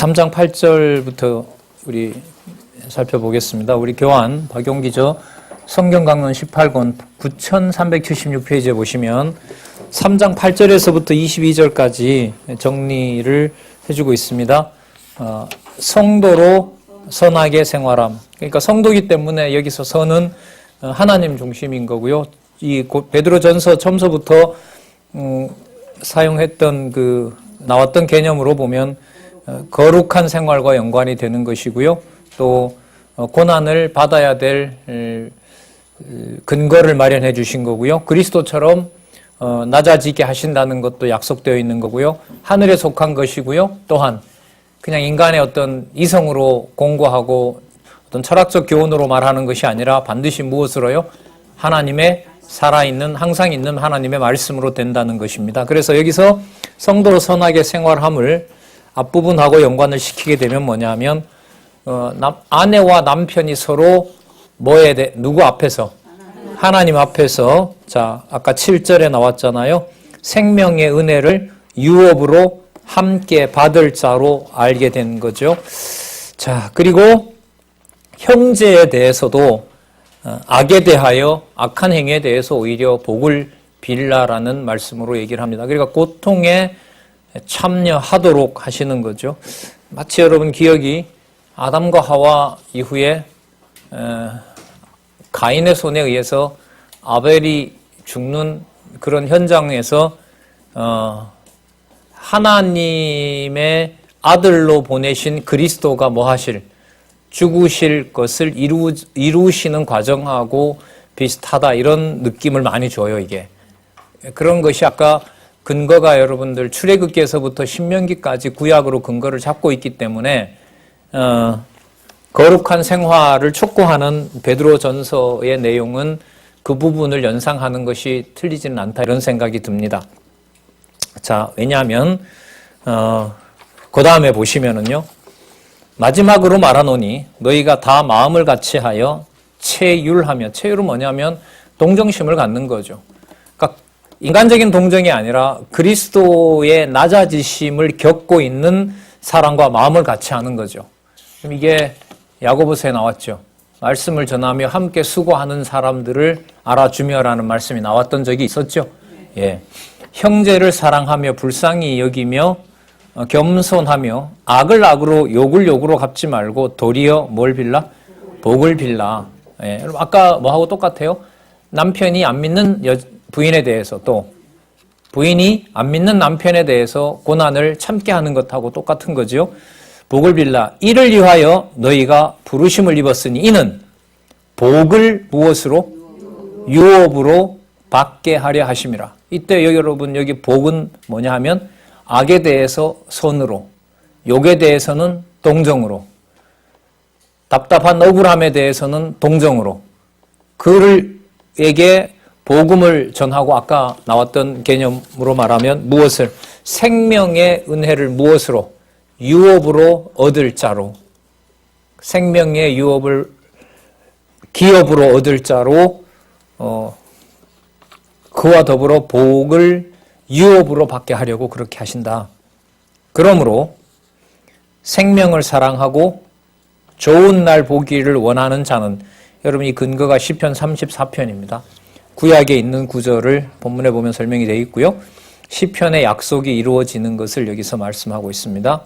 3장 8절부터 우리 살펴보겠습니다. 우리 교환 박용기저 성경강론 18권 9376페이지에 보시면 3장 8절에서부터 22절까지 정리를 해주고 있습니다. 성도로 선하게 생활함. 그러니까 성도기 때문에 여기서 선은 하나님 중심인 거고요. 이 베드로전서 처음서부터 사용했던 나왔던 개념으로 보면 거룩한 생활과 연관이 되는 것이고요. 또 고난을 받아야 될 근거를 마련해 주신 거고요. 그리스도처럼 낮아지게 하신다는 것도 약속되어 있는 거고요. 하늘에 속한 것이고요. 또한 그냥 인간의 어떤 이성으로 공고하고 어떤 철학적 교훈으로 말하는 것이 아니라 반드시 무엇으로요? 하나님의 살아있는 항상 있는 하나님의 말씀으로 된다는 것입니다. 그래서 여기서 성도로 선하게 생활함을 앞부분하고 연관을 시키게 되면 뭐냐면 아내와 남편이 서로 누구 앞에서? 하나님 앞에서. 자, 아까 7절에 나왔잖아요. 생명의 은혜를 유업으로 함께 받을 자로 알게 된 거죠. 자, 그리고 형제에 대해서도 악에 대하여 악한 행위에 대해서 오히려 복을 빌라라는 말씀으로 얘기를 합니다. 그러니까 고통에 참여하도록 하시는 거죠. 마치 여러분 기억이 아담과 하와 이후에 가인의 손에 의해서 아벨이 죽는 그런 현장에서 하나님의 아들로 보내신 그리스도가 죽으실 것을 이루시는 과정하고 비슷하다, 이런 느낌을 많이 줘요, 이게. 그런 것이 아까 근거가 여러분들 출애굽기에서부터 신명기까지 구약으로 근거를 잡고 있기 때문에 거룩한 생활을 촉구하는 베드로전서의 내용은 그 부분을 연상하는 것이 틀리지는 않다, 이런 생각이 듭니다. 자, 왜냐하면 그 다음에 보시면은요, 마지막으로 말하노니 너희가 다 마음을 같이하여 체율하며, 체율은 뭐냐면 동정심을 갖는 거죠. 그러니까 인간적인 동정이 아니라 그리스도의 낮아지심을 겪고 있는 사람과 마음을 같이 하는 거죠. 그럼 이게 야고보서에 나왔죠. 말씀을 전하며 함께 수고하는 사람들을 알아주며라는 말씀이 나왔던 적이 있었죠. 예. 형제를 사랑하며 불쌍히 여기며 겸손하며 악을 악으로 욕을 욕으로 갚지 말고 도리어 뭘 빌라? 복을 빌라. 예. 여러분 아까 뭐하고 똑같아요? 남편이 안 믿는 부인에 대해서, 또 부인이 안 믿는 남편에 대해서 고난을 참게 하는 것하고 똑같은 거죠. 복을 빌라. 이를 위하여 너희가 부르심을 입었으니 이는 복을 무엇으로? 유업으로 받게 하려 하심이라. 이때 여러분 여기 복은 뭐냐 하면 악에 대해서 선으로, 욕에 대해서는 동정으로, 답답한 억울함에 대해서는 동정으로, 그에게 복음을 전하고 아까 나왔던 개념으로 말하면 무엇을? 생명의 은혜를 무엇으로? 유업으로 얻을 자로, 생명의 유업을 기업으로 얻을 자로 그와 더불어 복을 유업으로 받게 하려고 그렇게 하신다. 그러므로 생명을 사랑하고 좋은 날 보기를 원하는 자는, 여러분 이 근거가 시편 34편입니다. 구약에 있는 구절을 본문에 보면 설명이 되어 있고요. 시편의 약속이 이루어지는 것을 여기서 말씀하고 있습니다.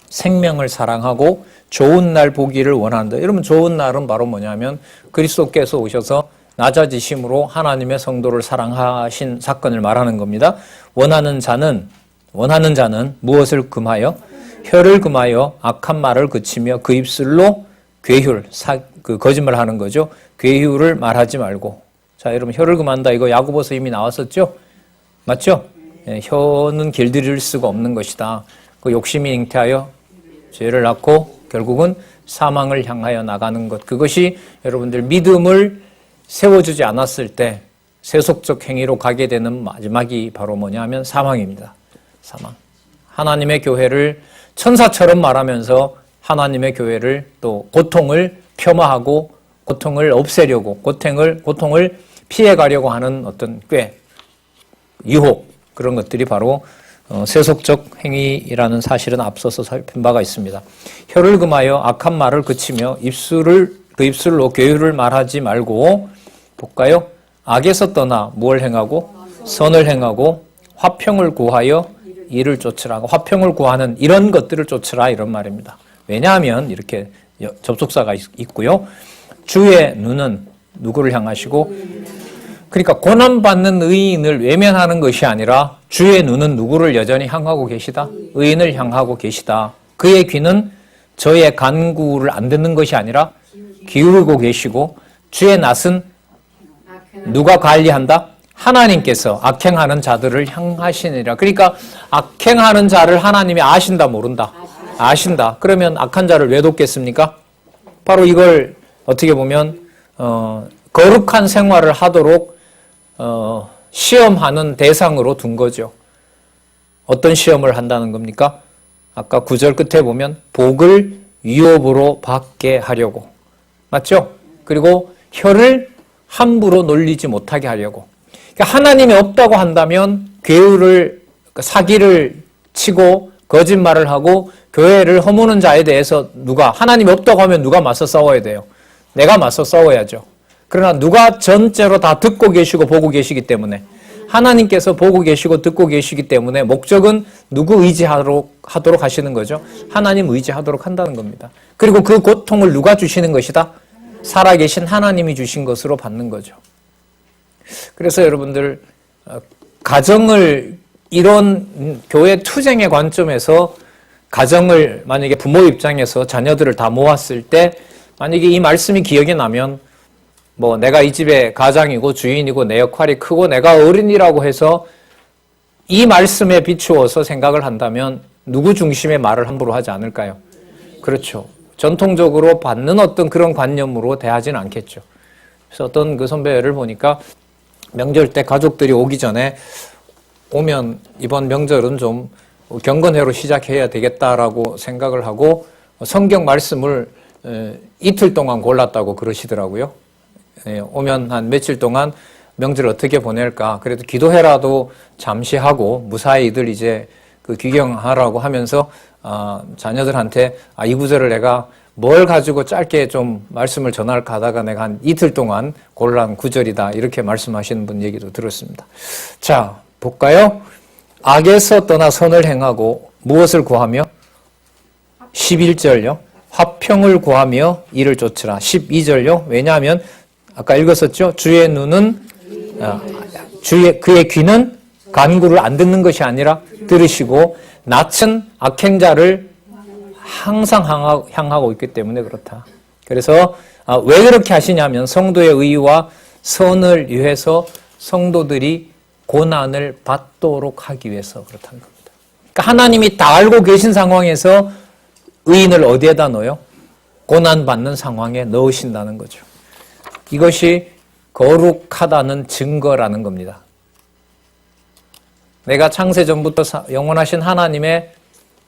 생명을 사랑하고 좋은 날 보기를 원한다. 여러분 좋은 날은 바로 뭐냐면 그리스도께서 오셔서 낮아지심으로 하나님의 성도를 사랑하신 사건을 말하는 겁니다. 원하는 자는 무엇을 금하여? 혀를 금하여 악한 말을 그치며 그 입술로 괴휼, 거짓말하는 거죠. 괴휼을 말하지 말고. 자, 여러분 혀를 금한다, 이거 야고보서 이미 나왔었죠? 맞죠? 예, 혀는 길들일 수가 없는 것이다. 그 욕심이 잉태하여 죄를 낳고 결국은 사망을 향하여 나가는 것. 그것이 여러분들 믿음을 세워주지 않았을 때 세속적 행위로 가게 되는 마지막이 바로 뭐냐 하면 사망입니다. 사망. 하나님의 교회를 천사처럼 말하면서 하나님의 교회를 또 고통을 폄하하고 고통을 없애려고, 고통을 피해가려고 하는 어떤 유혹, 그런 것들이 바로 세속적 행위라는 사실은 앞서서 살핀 바가 있습니다. 혀를 금하여 악한 말을 그치며 그 입술로 교율을 말하지 말고 볼까요? 악에서 떠나 무엇을 행하고 선을 행하고 화평을 구하여 이를 쫓으라. 화평을 구하는 이런 것들을 쫓으라 이런 말입니다. 왜냐하면 이렇게 접속사가 있고요. 주의 눈은 누구를 향하시고, 그러니까 고난받는 의인을 외면하는 것이 아니라 주의 눈은 누구를 여전히 향하고 계시다? 의인을 향하고 계시다. 그의 귀는 저의 간구를 안 듣는 것이 아니라 기울이고 계시고, 주의 낯은 누가 관리한다? 하나님께서 악행하는 자들을 향하시니라. 그러니까 악행하는 자를 하나님이 아신다 모른다? 아신다. 그러면 악한 자를 왜 돕겠습니까? 바로 이걸 어떻게 보면 거룩한 생활을 하도록 시험하는 대상으로 둔 거죠. 어떤 시험을 한다는 겁니까? 아까 9절 끝에 보면 복을 위협으로 받게 하려고. 맞죠? 그리고 혀를 함부로 놀리지 못하게 하려고. 그러니까 하나님이 없다고 한다면 괴우를, 사기를 치고 거짓말을 하고 교회를 허무는 자에 대해서 하나님이 없다고 하면 누가 맞서 싸워야 돼요? 내가 맞서 싸워야죠. 그러나 누가 전체로 다 듣고 계시고 보고 계시기 때문에, 하나님께서 보고 계시고 듣고 계시기 때문에 목적은 누구 의지하도록 하시는 거죠? 하나님 의지하도록 한다는 겁니다. 그리고 그 고통을 누가 주시는 것이다? 살아계신 하나님이 주신 것으로 받는 거죠. 그래서 여러분들 가정을 이런 교회 투쟁의 관점에서 가정을 만약에 부모 입장에서 자녀들을 다 모았을 때 만약에 이 말씀이 기억이 나면 내가 이 집의 가장이고 주인이고 내 역할이 크고 내가 어른이라고 해서 이 말씀에 비추어서 생각을 한다면 누구 중심의 말을 함부로 하지 않을까요? 그렇죠. 전통적으로 받는 어떤 그런 관념으로 대하지는 않겠죠. 그래서 어떤 그 선배를 보니까 명절 때 가족들이 오기 전에 오면 이번 명절은 좀 경건회로 시작해야 되겠다라고 생각을 하고 성경 말씀을 이틀 동안 골랐다고 그러시더라고요. 오면 한 며칠 동안 명절 어떻게 보낼까? 그래도 기도회라도 잠시 하고 무사히들 이제 그 귀경하라고 하면서 자녀들한테 이 구절을 내가 뭘 가지고 짧게 좀 말씀을 전할까 하다가 내가 한 이틀 동안 골란 구절이다 이렇게 말씀하시는 분 얘기도 들었습니다. 자, 볼까요? 악에서 떠나 선을 행하고 무엇을 구하며? 11절요. 화평을 구하며 이를 쫓으라. 12절요. 왜냐하면 아까 읽었었죠. 주의 눈은 그의 귀는 간구를 안 듣는 것이 아니라 들으시고 낯은 악행자를 항상 향하고 있기 때문에 그렇다. 그래서 왜 그렇게 하시냐면 성도의 의와 선을 위해서 성도들이 고난을 받도록 하기 위해서 그렇다는 겁니다. 그러니까 하나님이 다 알고 계신 상황에서 의인을 어디에다 넣어요? 고난받는 상황에 넣으신다는 거죠. 이것이 거룩하다는 증거라는 겁니다. 내가 창세전부터 영원하신 하나님의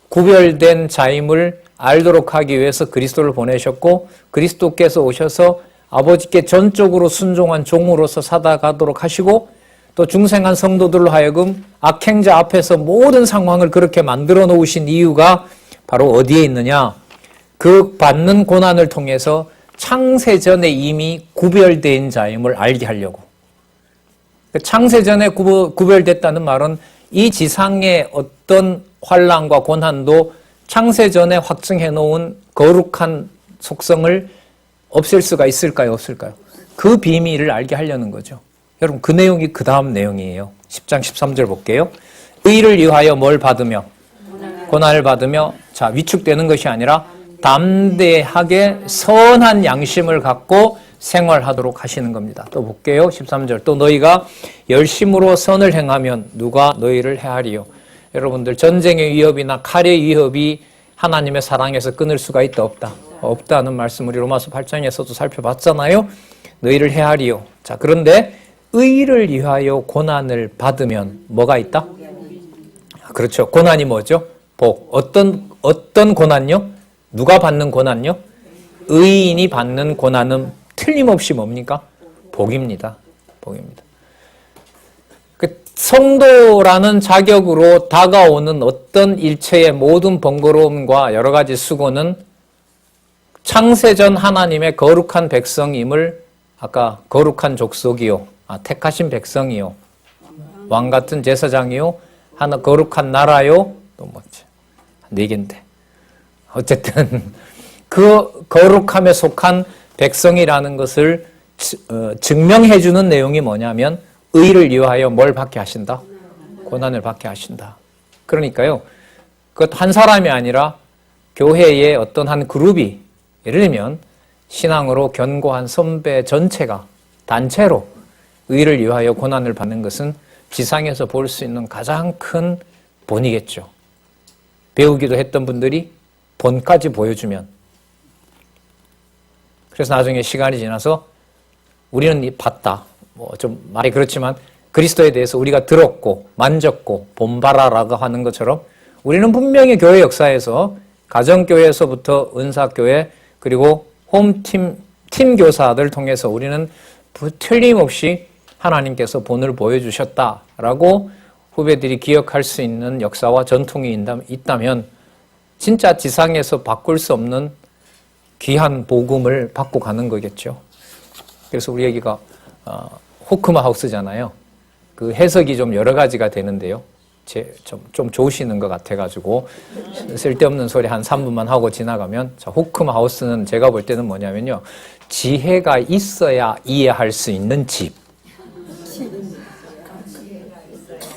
구별된 자임을 알도록 하기 위해서 그리스도를 보내셨고 그리스도께서 오셔서 아버지께 전적으로 순종한 종으로서 살아가도록 하시고 또 중생한 성도들로 하여금 악행자 앞에서 모든 상황을 그렇게 만들어 놓으신 이유가 바로 어디에 있느냐? 그 받는 고난을 통해서 창세전에 이미 구별된 자임을 알게 하려고. 창세전에 구별됐다는 말은 이 지상의 어떤 환난과 고난도 창세전에 확증해 놓은 거룩한 속성을 없앨 수가 있을까요? 없을까요? 그 비밀을 알게 하려는 거죠. 여러분 그 내용이 그 다음 내용이에요. 10장 13절 볼게요. 의를 위하여 뭘 받으며? 고난을 받으며 자 위축되는 것이 아니라 담대하게 선한 양심을 갖고 생활하도록 하시는 겁니다. 또 볼게요. 13절 또 너희가 열심으로 선을 행하면 누가 너희를 해하리요. 여러분들 전쟁의 위협이나 칼의 위협이 하나님의 사랑에서 끊을 수가 있다 없다? 없다는 말씀 우리 로마서 8장에서도 살펴봤잖아요. 너희를 해하리요. 자 그런데 의를 위하여 고난을 받으면 뭐가 있다? 그렇죠. 고난이 뭐죠? 복. 어떤 고난요? 누가 받는 고난요? 의인이 받는 고난은 틀림없이 뭡니까? 복입니다. 복입니다. 성도라는 자격으로 다가오는 어떤 일체의 모든 번거로움과 여러 가지 수고는 창세전 하나님의 거룩한 백성임을 아까 거룩한 족속이요, 택하신 백성이요, 왕 같은 제사장이요, 하나 거룩한 나라요, 또 뭐지? 네 개인데. 어쨌든 그 거룩함에 속한 백성이라는 것을 증명해 주는 내용이 뭐냐면 의를 위하여 뭘 받게 하신다? 고난을 받게 하신다. 그러니까요. 그것 한 사람이 아니라 교회의 어떤 한 그룹이 예를 들면 신앙으로 견고한 선배 전체가 단체로 의를 위하여 고난을 받는 것은 지상에서 볼 수 있는 가장 큰 본이겠죠. 배우기도 했던 분들이 본까지 보여주면, 그래서 나중에 시간이 지나서 우리는 봤다. 뭐 좀 말이 그렇지만 그리스도에 대해서 우리가 들었고 만졌고 본바라라고 하는 것처럼 우리는 분명히 교회 역사에서 가정교회에서부터 은사교회 그리고 홈팀 팀 교사들 통해서 우리는 틀림없이 하나님께서 본을 보여주셨다라고 후배들이 기억할 수 있는 역사와 전통이 있다면 진짜 지상에서 바꿀 수 없는 귀한 복음을 받고 가는 거겠죠. 그래서 우리 여기가 호크마 하우스잖아요. 그 해석이 좀 여러 가지가 되는데요. 좀 좋으시는 것 같아가지고 쓸데없는 소리 한 3분만 하고 지나가면, 자, 호크마 하우스는 제가 볼 때는 뭐냐면요, 지혜가 있어야 이해할 수 있는 집.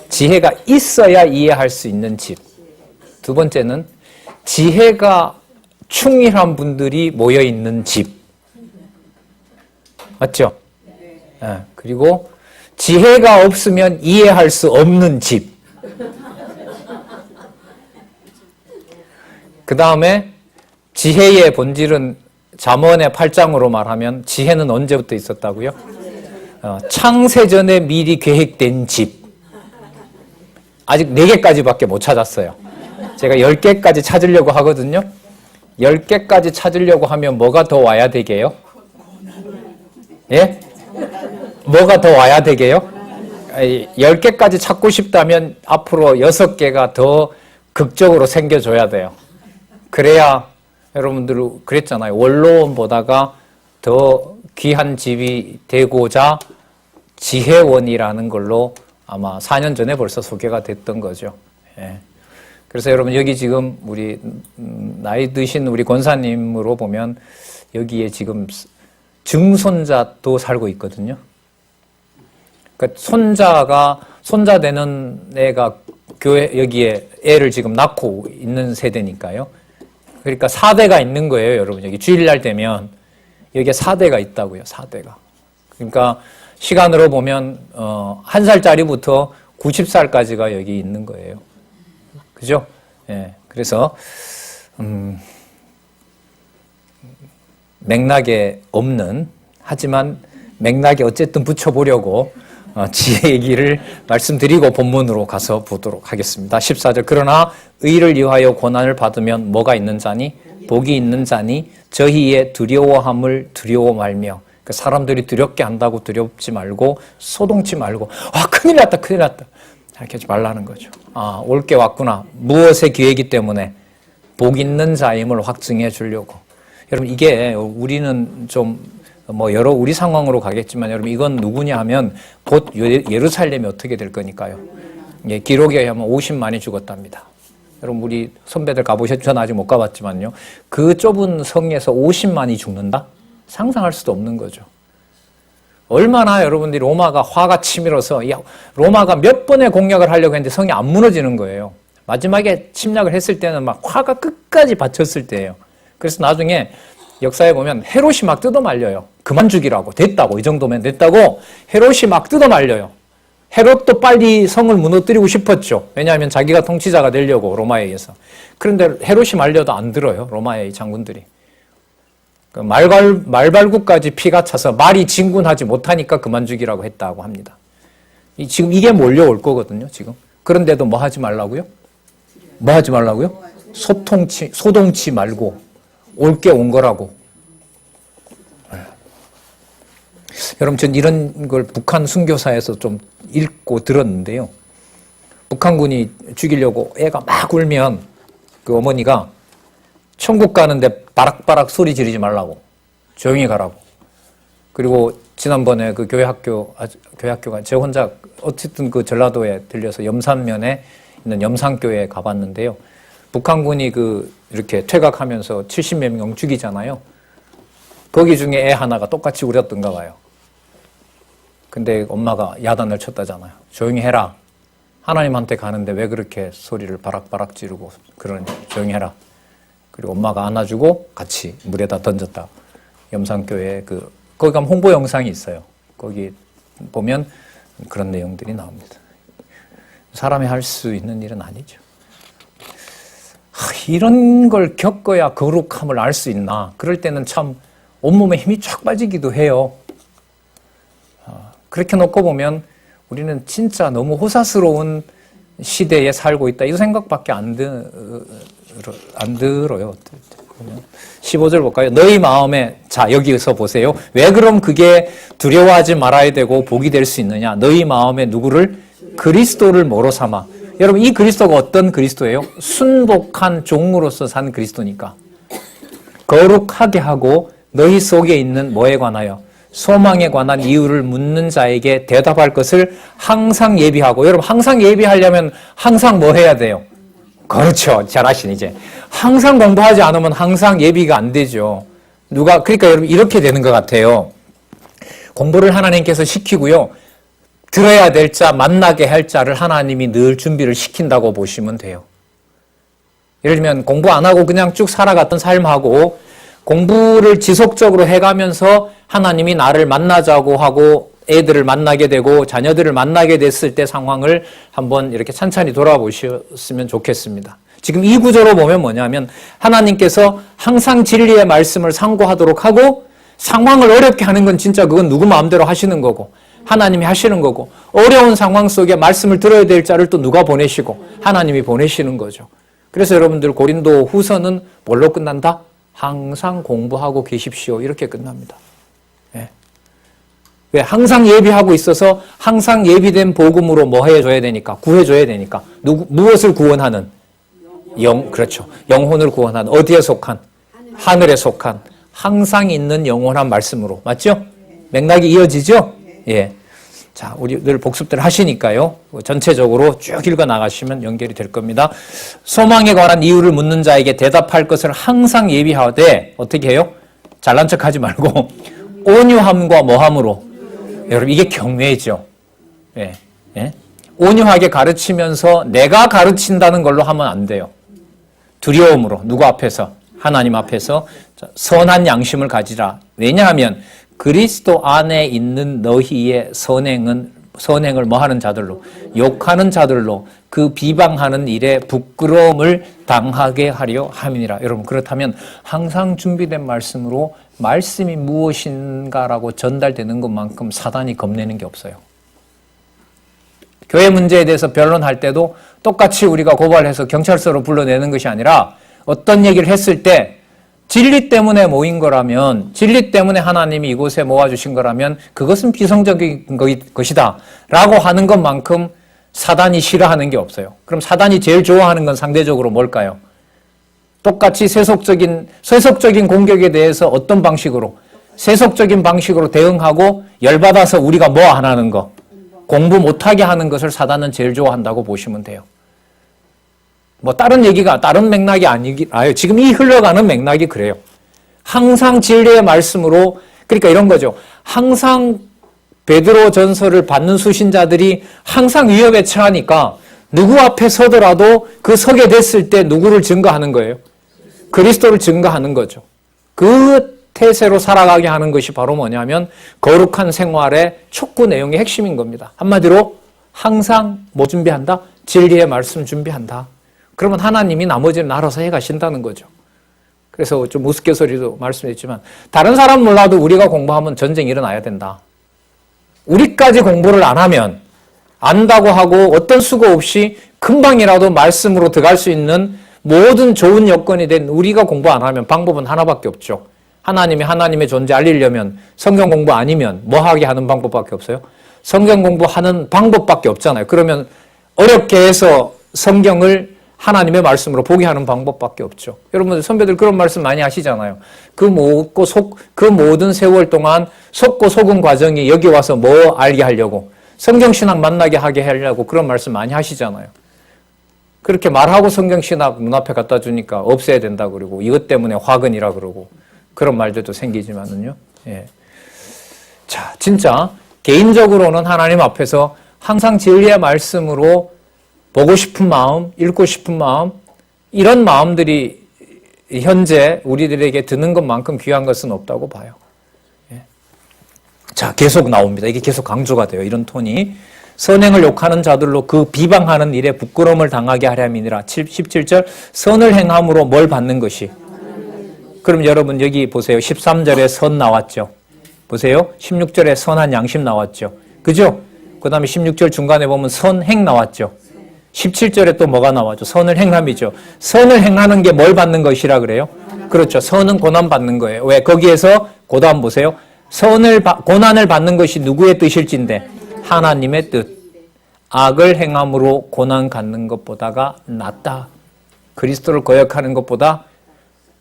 지혜가 있어야 이해할 수 있는 집. 두 번째는 지혜가 충실한 분들이 모여 있는 집. 맞죠? 네. 그리고 지혜가 없으면 이해할 수 없는 집. 그 다음에 지혜의 본질은 잠언의 8장으로 말하면 지혜는 언제부터 있었다고요? 창세전에 미리 계획된 집. 아직 4개까지밖에 못 찾았어요. 제가 10개까지 찾으려고 하거든요. 10개까지 찾으려고 하면 뭐가 더 와야 되게요? 예? 뭐가 더 와야 되게요? 10개까지 찾고 싶다면 앞으로 6개가 더 극적으로 생겨줘야 돼요. 그래야 여러분들 그랬잖아요. 원로원 보다가 더 귀한 집이 되고자 지혜원이라는 걸로 아마 4년 전에 벌써 소개가 됐던 거죠. 예. 그래서 여러분 여기 지금 우리 나이 드신 우리 권사님으로 보면 여기에 지금 증손자도 살고 있거든요. 그러니까 손자 되는 애가 교회 여기에 애를 지금 낳고 있는 세대니까요. 그러니까 4대가 있는 거예요, 여러분. 여기 주일날 되면 여기에 4대가 있다고요, 4대가. 그러니까 시간으로 보면 1살짜리부터 90살까지가 여기 있는 거예요. 그죠? 예. 그래서 맥락에 없는, 하지만 맥락에 어쨌든 붙여보려고 지혜 얘기를 말씀드리고 본문으로 가서 보도록 하겠습니다. 14절. 그러나 의를 위하여 고난을 받으면 뭐가 있는 자니? 복이 있는 자니 저희의 두려워함을 두려워 말며. 그러니까 사람들이 두렵게 한다고 두렵지 말고 소동치 말고 큰일 났다 큰일 났다 이렇게 하지 말라는 거죠. 올 게 왔구나. 무엇의 기회이기 때문에 복 있는 자임을 확증해 주려고. 여러분 이게 우리는 좀 여러 우리 상황으로 가겠지만 여러분 이건 누구냐 하면 곧 예루살렘이 어떻게 될 거니까요. 예, 기록에 의하면 50만이 죽었답니다. 여러분 우리 선배들 가보셨죠? 저는 아직 못 가봤지만요. 그 좁은 성에서 50만이 죽는다? 상상할 수도 없는 거죠. 얼마나 여러분들이 로마가 화가 치밀어서 로마가 몇 번의 공략을 하려고 했는데 성이 안 무너지는 거예요. 마지막에 침략을 했을 때는 막 화가 끝까지 받쳤을 때예요. 그래서 나중에 역사에 보면 헤롯이 막 뜯어 말려요. 그만 죽이라고. 됐다고. 이 정도면 됐다고 헤롯이 막 뜯어 말려요. 헤롯도 빨리 성을 무너뜨리고 싶었죠. 왜냐하면 자기가 통치자가 되려고 로마에 의해서. 그런데 헤롯이 말려도 안 들어요. 로마의 장군들이. 말발굽까지 피가 차서 말이 진군하지 못하니까 그만 죽이라고 했다고 합니다. 지금 이게 몰려올 거거든요. 지금. 그런데도 뭐 하지 말라고요? 뭐 하지 말라고요? 소동치 말고 올 게 온 거라고. 여러분, 전 이런 걸 북한 순교사에서 좀 읽고 들었는데요. 북한군이 죽이려고 애가 막 울면 그 어머니가 천국 가는데 바락바락 소리 지르지 말라고, 조용히 가라고. 그리고 지난번에 그 교회학교가 제 혼자 어쨌든 그 전라도에 들려서 염산면에 있는 염산교회에 가봤는데요. 북한군이 이렇게 퇴각하면서 70몇 명 죽이잖아요. 거기 중에 애 하나가 똑같이 울었던가 봐요. 근데 엄마가 야단을 쳤다잖아요. 조용히 해라. 하나님한테 가는데 왜 그렇게 소리를 바락바락 지르고 그러니 조용히 해라. 그리고 엄마가 안아주고 같이 물에다 던졌다. 염산교회 거기 가면 홍보 영상이 있어요. 거기 보면 그런 내용들이 나옵니다. 사람이 할 수 있는 일은 아니죠. 이런 걸 겪어야 거룩함을 알 수 있나. 그럴 때는 참 온몸에 힘이 쫙 빠지기도 해요. 그렇게 놓고 보면 우리는 진짜 너무 호사스러운 시대에 살고 있다. 이 생각밖에 안 들어요. 15절 볼까요? 너희 마음에, 자, 여기서 보세요. 왜 그럼 그게 두려워하지 말아야 되고 복이 될 수 있느냐? 너희 마음에 누구를? 그리스도를 뭐로 삼아? 여러분, 이 그리스도가 어떤 그리스도예요? 순복한 종으로서 산 그리스도니까. 거룩하게 하고 너희 속에 있는 뭐에 관하여? 소망에 관한 이유를 묻는 자에게 대답할 것을 항상 예비하고. 여러분, 항상 예비하려면 항상 뭐 해야 돼요? 그렇죠. 잘하시네, 이제. 항상 공부하지 않으면 항상 예비가 안 되죠. 그러니까 여러분, 이렇게 되는 것 같아요. 공부를 하나님께서 시키고요. 들어야 될 자, 만나게 할 자를 하나님이 늘 준비를 시킨다고 보시면 돼요. 예를 들면 공부 안 하고 그냥 쭉 살아갔던 삶하고 공부를 지속적으로 해가면서 하나님이 나를 만나자고 하고 애들을 만나게 되고 자녀들을 만나게 됐을 때 상황을 한번 이렇게 찬찬히 돌아보셨으면 좋겠습니다. 지금 이 구조로 보면 뭐냐면 하나님께서 항상 진리의 말씀을 상고하도록 하고 상황을 어렵게 하는 건 진짜 그건 누구 마음대로 하시는 거고 하나님이 하시는 거고 어려운 상황 속에 말씀을 들어야 될 자를 또 누가 보내시고 하나님이 보내시는 거죠. 그래서 여러분들 고린도 후서는 뭘로 끝난다? 항상 공부하고 계십시오. 이렇게 끝납니다. 예. 왜? 항상 예비하고 있어서 항상 예비된 복음으로 뭐 해줘야 되니까? 구해줘야 되니까. 무엇을 구원하는? 그렇죠. 영혼을 구원하는. 어디에 속한? 하늘에 속한. 항상 있는 영원한 말씀으로. 맞죠? 맥락이 이어지죠? 예. 자, 우리 늘 복습들 하시니까요. 전체적으로 쭉 읽어 나가시면 연결이 될 겁니다. 소망에 관한 이유를 묻는 자에게 대답할 것을 항상 예비하되 어떻게 해요? 잘난 척하지 말고 온유함과 뭐함으로. 여러분, 이게 경외죠. 예. 예? 온유하게 가르치면서 내가 가르친다는 걸로 하면 안 돼요. 두려움으로. 누구 앞에서? 하나님 앞에서 선한 양심을 가지라. 왜냐하면 그리스도 안에 있는 너희의 선행을 뭐 하는 자들로? 욕하는 자들로 그 비방하는 일에 부끄러움을 당하게 하려 함이니라. 여러분, 그렇다면 항상 준비된 말씀으로 말씀이 무엇인가라고 전달되는 것만큼 사단이 겁내는 게 없어요. 교회 문제에 대해서 변론할 때도 똑같이 우리가 고발해서 경찰서로 불러내는 것이 아니라 어떤 얘기를 했을 때 진리 때문에 모인 거라면, 진리 때문에 하나님이 이곳에 모아주신 거라면 그것은 비성적인 것이다 라고 하는 것만큼 사단이 싫어하는 게 없어요. 그럼 사단이 제일 좋아하는 건 상대적으로 뭘까요? 똑같이 세속적인 공격에 대해서 어떤 방식으로? 세속적인 방식으로 대응하고 열받아서 우리가 뭐 안 하는 거? 공부 못하게 하는 것을 사단은 제일 좋아한다고 보시면 돼요. 뭐 다른 맥락이 아니라요. 지금 이 흘러가는 맥락이 그래요. 항상 진리의 말씀으로, 그러니까 이런 거죠. 항상 베드로 전서를 받는 수신자들이 항상 위협에 처하니까 누구 앞에 서더라도 그 서게 됐을 때 누구를 증거하는 거예요? 그리스도를 증거하는 거죠. 그 태세로 살아가게 하는 것이 바로 뭐냐면 거룩한 생활의 촉구 내용의 핵심인 겁니다. 한마디로 항상 뭐 준비한다? 진리의 말씀 준비한다. 그러면 하나님이 나머지는 알아서 해가신다는 거죠. 그래서 좀 우스갯소리도 말씀했지만 다른 사람 몰라도 우리가 공부하면 전쟁이 일어나야 된다. 우리까지 공부를 안 하면 안다고 하고 어떤 수고 없이 금방이라도 말씀으로 들어갈 수 있는 모든 좋은 여건이 된 우리가 공부 안 하면 방법은 하나밖에 없죠. 하나님이 하나님의 존재 알리려면 성경 공부 아니면 뭐 하게 하는 방법밖에 없어요? 성경 공부하는 방법밖에 없잖아요. 그러면 어렵게 해서 성경을 하나님의 말씀으로 보게 하는 방법밖에 없죠. 여러분 선배들 그런 말씀 많이 하시잖아요. 그 모든 세월 동안 속고 속은 과정이 여기 와서 뭐 알게 하려고, 성경신학 만나게 하게 하려고 그런 말씀 많이 하시잖아요. 그렇게 말하고 성경신학 눈앞에 갖다 주니까 없애야 된다 그러고 이것 때문에 화근이라 그러고 그런 말들도 생기지만은요. 예. 자, 진짜 개인적으로는 하나님 앞에서 항상 진리의 말씀으로 보고 싶은 마음, 읽고 싶은 마음, 이런 마음들이 현재 우리들에게 드는 것만큼 귀한 것은 없다고 봐요. 예. 자, 계속 나옵니다. 이게 계속 강조가 돼요. 이런 톤이. 선행을 욕하는 자들로 그 비방하는 일에 부끄러움을 당하게 하려니라. 17절 선을 행함으로 뭘 받는 것이? 그럼 여러분 여기 보세요. 13절에 선 나왔죠. 보세요. 16절에 선한 양심 나왔죠. 그죠? 그 다음에 16절 중간에 보면 선행 나왔죠. 17절에 또 뭐가 나왔죠? 선을 행함이죠. 선을 행하는 게 뭘 받는 것이라 그래요? 그렇죠. 선은 고난 받는 거예요. 왜? 거기에서 그 다음 보세요. 고난을 받는 것이 누구의 뜻일진데? 하나님의 뜻. 악을 행함으로 고난 갖는 것보다가 낫다. 그리스도를 거역하는 것보다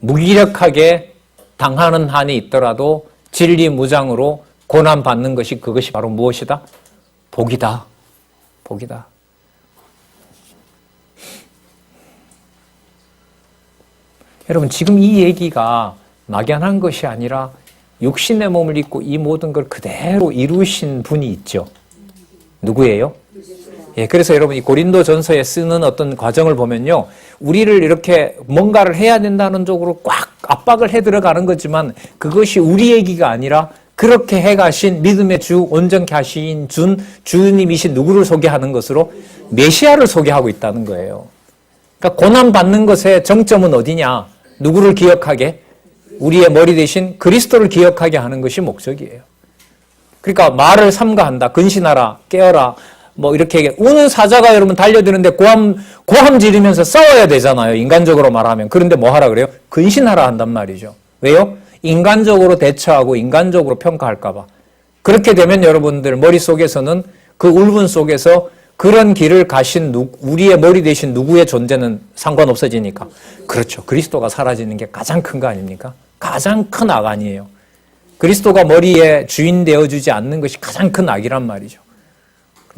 무기력하게 당하는 한이 있더라도 진리 무장으로 고난 받는 것이, 그것이 바로 무엇이다? 복이다. 복이다. 여러분 지금 이 얘기가 막연한 것이 아니라 육신의 몸을 입고 이 모든 걸 그대로 이루신 분이 있죠. 누구예요? 예, 그래서 여러분 이 고린도전서에 쓰는 어떤 과정을 보면요, 우리를 이렇게 뭔가를 해야 된다는 쪽으로 꽉 압박을 해 들어가는 거지만 그것이 우리 얘기가 아니라 그렇게 해가신 믿음의 주 온전케 하신 주님이신 누구를 소개하는 것으로 메시아를 소개하고 있다는 거예요. 그러니까 고난 받는 것의 정점은 어디냐? 누구를 기억하게? 우리의 머리 대신 그리스도를 기억하게 하는 것이 목적이에요. 그러니까 말을 삼가한다. 근신하라. 깨어라. 뭐 이렇게 우는 사자가 여러분 달려드는데 고함 지르면서 싸워야 되잖아요. 인간적으로 말하면. 그런데 뭐 하라 그래요? 근신하라 한단 말이죠. 왜요? 인간적으로 대처하고 인간적으로 평가할까 봐. 그렇게 되면 여러분들 머릿속에서는 그 울분 속에서 그런 길을 가신 우리의 머리 대신 누구의 존재는 상관없어지니까. 그렇죠. 그리스도가 사라지는 게 가장 큰 거 아닙니까? 가장 큰 악 아니에요. 그리스도가 머리에 주인 되어주지 않는 것이 가장 큰 악이란 말이죠.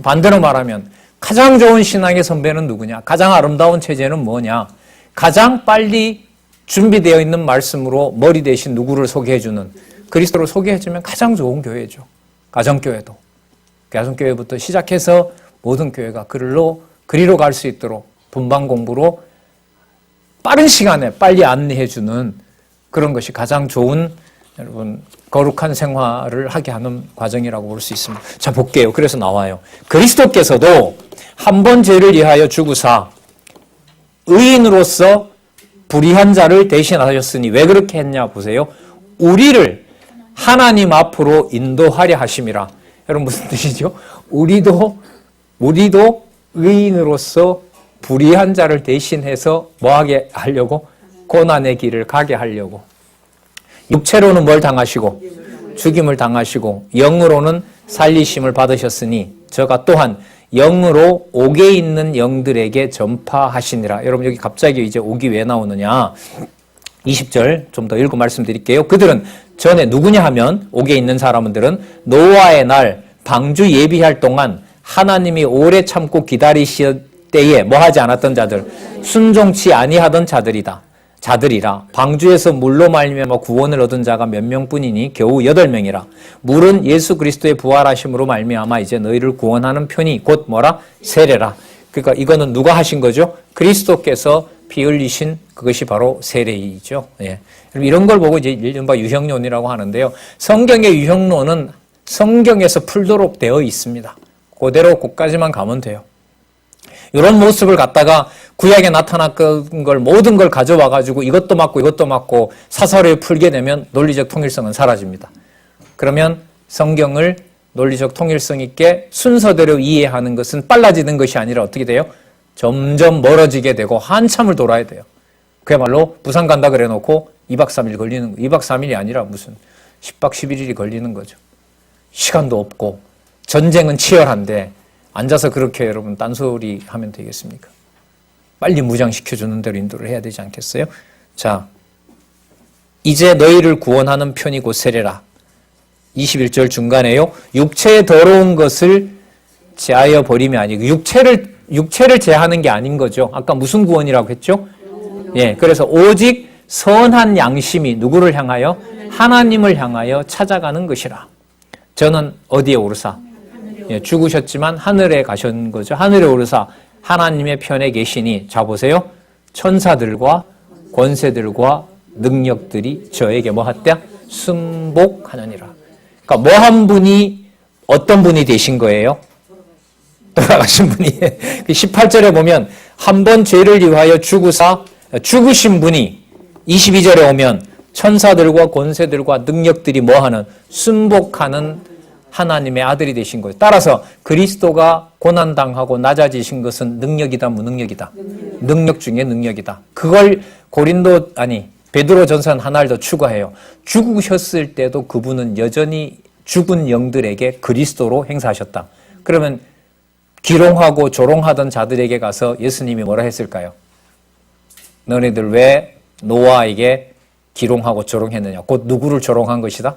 반대로 말하면 가장 좋은 신앙의 선배는 누구냐? 가장 아름다운 체제는 뭐냐? 가장 빨리 준비되어 있는 말씀으로 머리 대신 누구를 소개해주는 그리스도를 소개해주면 가장 좋은 교회죠. 가정교회도. 가정교회부터 시작해서 모든 교회가 그리로 갈 수 있도록 분방 공부로 빠른 시간에 빨리 안내해주는 그런 것이 가장 좋은 여러분 거룩한 생활을 하게 하는 과정이라고 볼 수 있습니다. 자, 볼게요. 그래서 나와요. 그리스도께서도 한 번 죄를 위하여 죽으사 의인으로서 불의한 자를 대신하셨으니 왜 그렇게 했냐 보세요. 우리를 하나님 앞으로 인도하려 하심이라. 여러분 무슨 뜻이죠? 우리도 의인으로서 불의한 자를 대신해서 뭐하게 하려고? 고난의 길을 가게 하려고. 육체로는 뭘 당하시고? 죽임을 당하시고 영으로는 살리심을 받으셨으니 저가 또한 영으로 옥에 있는 영들에게 전파하시니라. 여러분 여기 갑자기 이제 옥이 왜 나오느냐? 20절 좀 더 읽고 말씀드릴게요. 그들은 전에 누구냐 하면 옥에 있는 사람들은 노아의 날 방주 예비할 동안 하나님이 오래 참고 기다리실 때에 뭐 하지 않았던 자들? 순종치 아니하던 자들이라. 방주에서 물로 말미암아 구원을 얻은 자가 몇 명뿐이니 겨우 8명이라. 물은 예수 그리스도의 부활하심으로 말미암아 이제 너희를 구원하는 편이 곧 뭐라? 세례라. 그러니까 이거는 누가 하신 거죠? 그리스도께서 피 흘리신 그것이 바로 세례이죠. 예. 이런 걸 보고 이제 이른바 유형론이라고 하는데요. 성경의 유형론은 성경에서 풀도록 되어 있습니다. 그대로 그까지만 가면 돼요. 이런 모습을 갖다가 구약에 나타났던 걸 모든 걸 가져와 가지고 이것도 맞고 사설을 풀게 되면 논리적 통일성은 사라집니다. 그러면 성경을 논리적 통일성 있게 순서대로 이해하는 것은 빨라지는 것이 아니라 어떻게 돼요? 점점 멀어지게 되고 한참을 돌아야 돼요. 그야말로 부산 간다 그래 놓고 2박 3일 걸리는 거. 2박 3일이 아니라 무슨 10박 11일이 걸리는 거죠. 시간도 없고 전쟁은 치열한데 앉아서 그렇게 여러분 딴소리 하면 되겠습니까? 빨리 무장시켜주는 대로 인도를 해야 되지 않겠어요? 자, 이제 너희를 구원하는 편이 곧 세례라. 21절 중간에요. 육체의 더러운 것을 제하여 버림이 아니고 육체를 제하는 게 아닌 거죠. 아까 무슨 구원이라고 했죠? 예, 그래서 오직 선한 양심이 누구를 향하여? 하나님을 향하여 찾아가는 것이라. 저는 어디에 오르사? 예, 죽으셨지만 하늘에 가신 거죠. 하늘에 오르사 하나님의 편에 계시니, 자 보세요. 천사들과 권세들과 능력들이 저에게 뭐 하랴? 순복하느니라. 그러니까 뭐 한 분이 어떤 분이 되신 거예요? 돌아가신 분이. 18절에 보면 한 번 죄를 위하여 죽으신 분이 22절에 오면 천사들과 권세들과 능력들이 뭐하는? 순복하는 하나님의 아들이 되신 거예요. 따라서 그리스도가 고난당하고 낮아지신 것은 능력이다, 무능력이다? 능력 중에 능력이다. 그걸 베드로전서는 하나를 더 추가해요. 죽으셨을 때도 그분은 여전히 죽은 영들에게 그리스도로 행사하셨다. 그러면 기롱하고 조롱하던 자들에게 가서 예수님이 뭐라 했을까요? 너네들 왜 노아에게 기롱하고 조롱했느냐? 곧 누구를 조롱한 것이다?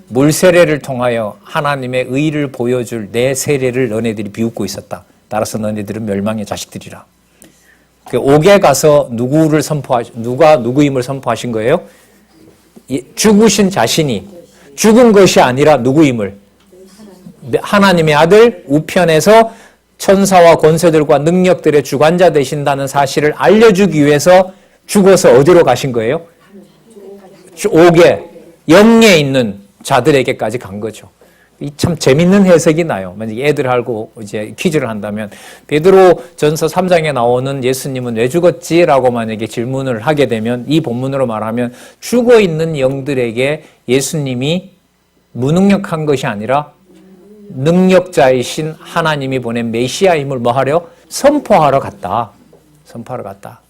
물세례를 통하여 하나님의 의를 보여줄 내 세례를 너네들이 비웃고 있었다. 따라서 너네들은 멸망의 자식들이라. 옥에 가서 누가 누구임을 선포하신 거예요? 죽으신 자신이 죽은 것이 아니라 누구임을? 하나님의 아들 우편에서 천사와 권세들과 능력들의 주관자 되신다는 사실을 알려주기 위해서 죽어서 어디로 가신 거예요? 옥에, 영에 있는 자들에게까지 간 거죠. 이 참 재밌는 해석이 나요. 만약에 애들하고 이제 퀴즈를 한다면, 베드로 전서 3장에 나오는 예수님은 왜 죽었지라고 만약에 질문을 하게 되면, 이 본문으로 말하면 죽어 있는 영들에게 예수님이 무능력한 것이 아니라 능력자이신 하나님이 보낸 메시아임을 뭐 하려? 선포하러 갔다. 선포하러 갔다.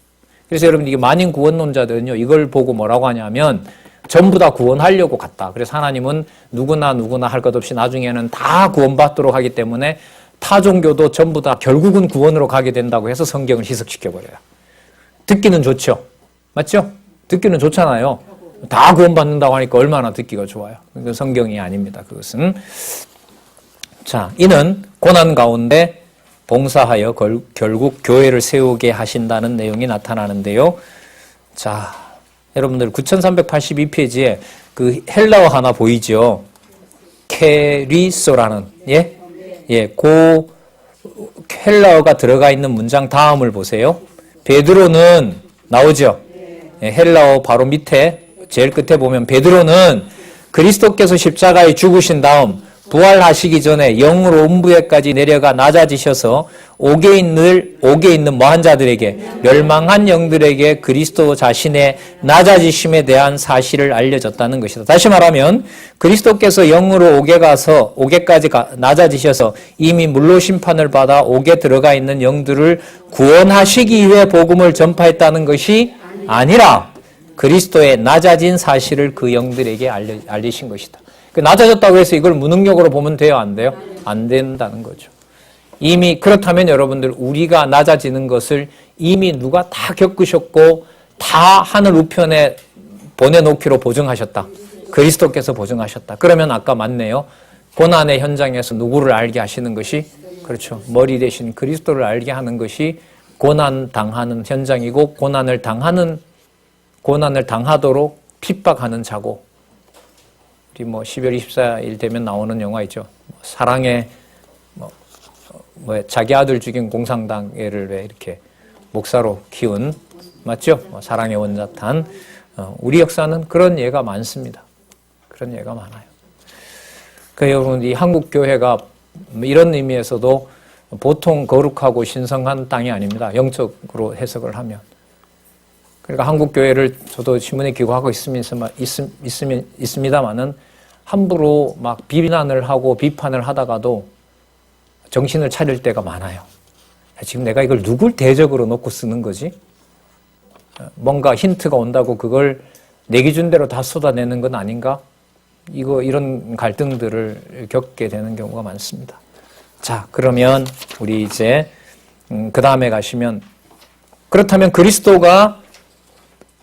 그래서 여러분, 이게 만인 구원론자들은요, 이걸 보고 뭐라고 하냐면 전부 다 구원하려고 갔다. 그래서 하나님은 누구나 할 것 없이 나중에는 다 구원받도록 하기 때문에 타 종교도 전부 다 결국은 구원으로 가게 된다고 해서 성경을 희석시켜버려요. 듣기는 좋죠. 맞죠? 듣기는 좋잖아요. 다 구원받는다고 하니까 얼마나 듣기가 좋아요. 그건 성경이 아닙니다. 그것은. 자, 이는 고난 가운데 봉사하여 결국 교회를 세우게 하신다는 내용이 나타나는데요. 자, 여러분들 9382페이지에 그 헬라어 하나 보이죠? 케리소라는, 그 헬라어가 들어가 있는 문장 다음을 보세요. 베드로는 나오죠? 헬라어 바로 밑에 제일 끝에 보면 베드로는 그리스도께서 십자가에 죽으신 다음 부활하시기 전에 영으로 음부에까지 내려가 낮아지셔서 옥에 있는 뭐한 자들에게, 멸망한 영들에게 그리스도 자신의 낮아지심에 대한 사실을 알려줬다는 것이다. 다시 말하면 그리스도께서 영으로 옥에까지 낮아지셔서 이미 물로 심판을 받아 옥에 들어가 있는 영들을 구원하시기 위해 복음을 전파했다는 것이 아니라 그리스도의 낮아진 사실을 그 영들에게 알리신 것이다. 낮아졌다고 해서 이걸 무능력으로 보면 돼요? 안 돼요? 안 된다는 거죠. 이미 그렇다면 여러분들, 우리가 낮아지는 것을 이미 누가 다 겪으셨고 다 하늘 우편에 보내놓기로 보증하셨다. 그리스도께서 보증하셨다. 그러면 아까 맞네요. 고난의 현장에서 누구를 알게 하시는 것이, 그렇죠, 머리 대신 그리스도를 알게 하는 것이 고난 당하는 현장이고, 고난을 당하도록 핍박하는 자고, 우리 12월 24일 되면 나오는 영화 있죠. 사랑의 자기 아들 죽인 공산당 애를 왜 이렇게 목사로 키운, 맞죠? 사랑의 원자탄. 우리 역사는 그런 예가 많습니다. 그런 예가 많아요. 여러분, 이 한국 교회가 이런 의미에서도 보통 거룩하고 신성한 땅이 아닙니다. 영적으로 해석을 하면. 그러니까 한국 교회를 저도 신문에 기고하고 있습니다만은 함부로 막 비난을 하고 비판을 하다가도 정신을 차릴 때가 많아요. 지금 내가 이걸 누굴 대적으로 놓고 쓰는 거지? 뭔가 힌트가 온다고 그걸 내 기준대로 다 쏟아내는 건 아닌가? 이런 갈등들을 겪게 되는 경우가 많습니다. 자, 그러면 우리 이제 그 다음에 가시면, 그렇다면 그리스도가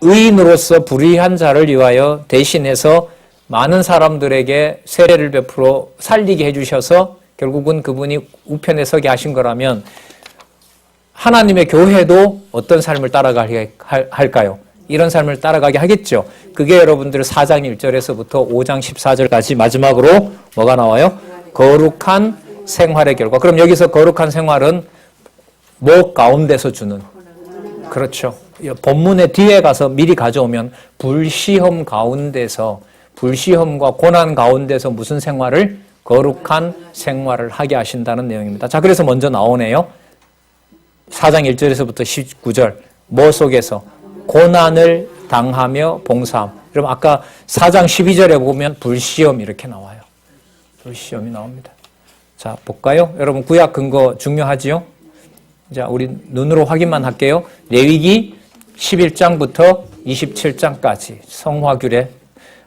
의인으로서 불의한 자를 위하여 대신해서 많은 사람들에게 세례를 베풀어 살리게 해주셔서 결국은 그분이 우편에 서게 하신 거라면 하나님의 교회도 어떤 삶을 따라가게 할까요? 이런 삶을 따라가게 하겠죠. 그게 여러분들 4장 1절에서부터 5장 14절까지 마지막으로 뭐가 나와요? 거룩한 생활의 결과. 그럼 여기서 거룩한 생활은 뭐 가운데서 주는? 그렇죠. 본문의 뒤에 가서 미리 가져오면 불시험 가운데서, 불시험과 고난 가운데서 무슨 생활을? 거룩한 생활을 하게 하신다는 내용입니다. 자, 그래서 먼저 나오네요. 4장 1절에서부터 19절. 뭐 속에서? 고난을 당하며 봉사함. 그럼 아까 4장 12절에 보면 불시험 이렇게 나와요. 불시험이 나옵니다. 자, 볼까요? 여러분 구약 근거 중요하지요? 자, 우리 눈으로 확인만 할게요. 레위기 11장부터 27장까지 성화규례,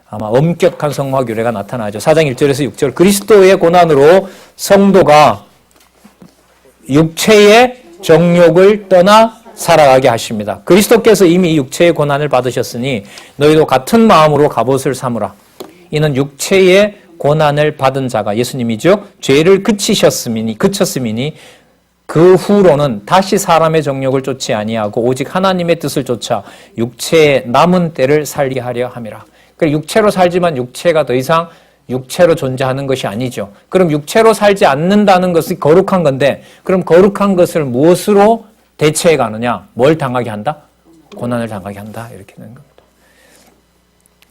아마 엄격한 성화규례가 나타나죠. 4장 1절에서 6절. 그리스도의 고난으로 성도가 육체의 정욕을 떠나 살아가게 하십니다. 그리스도께서 이미 육체의 고난을 받으셨으니 너희도 같은 마음으로 갑옷을 삼으라. 이는 육체의 고난을 받은 자가 예수님이죠. 죄를 그치셨음이니 그 후로는 다시 사람의 정욕을 쫓지 아니하고 오직 하나님의 뜻을 쫓아 육체의 남은 때를 살게 하려 함이라. 그러니까 육체로 살지만 육체가 더 이상 육체로 존재하는 것이 아니죠. 그럼 육체로 살지 않는다는 것이 거룩한 건데, 그럼 거룩한 것을 무엇으로 대체해 가느냐? 뭘 당하게 한다? 고난을 당하게 한다. 이렇게 되는 겁니다.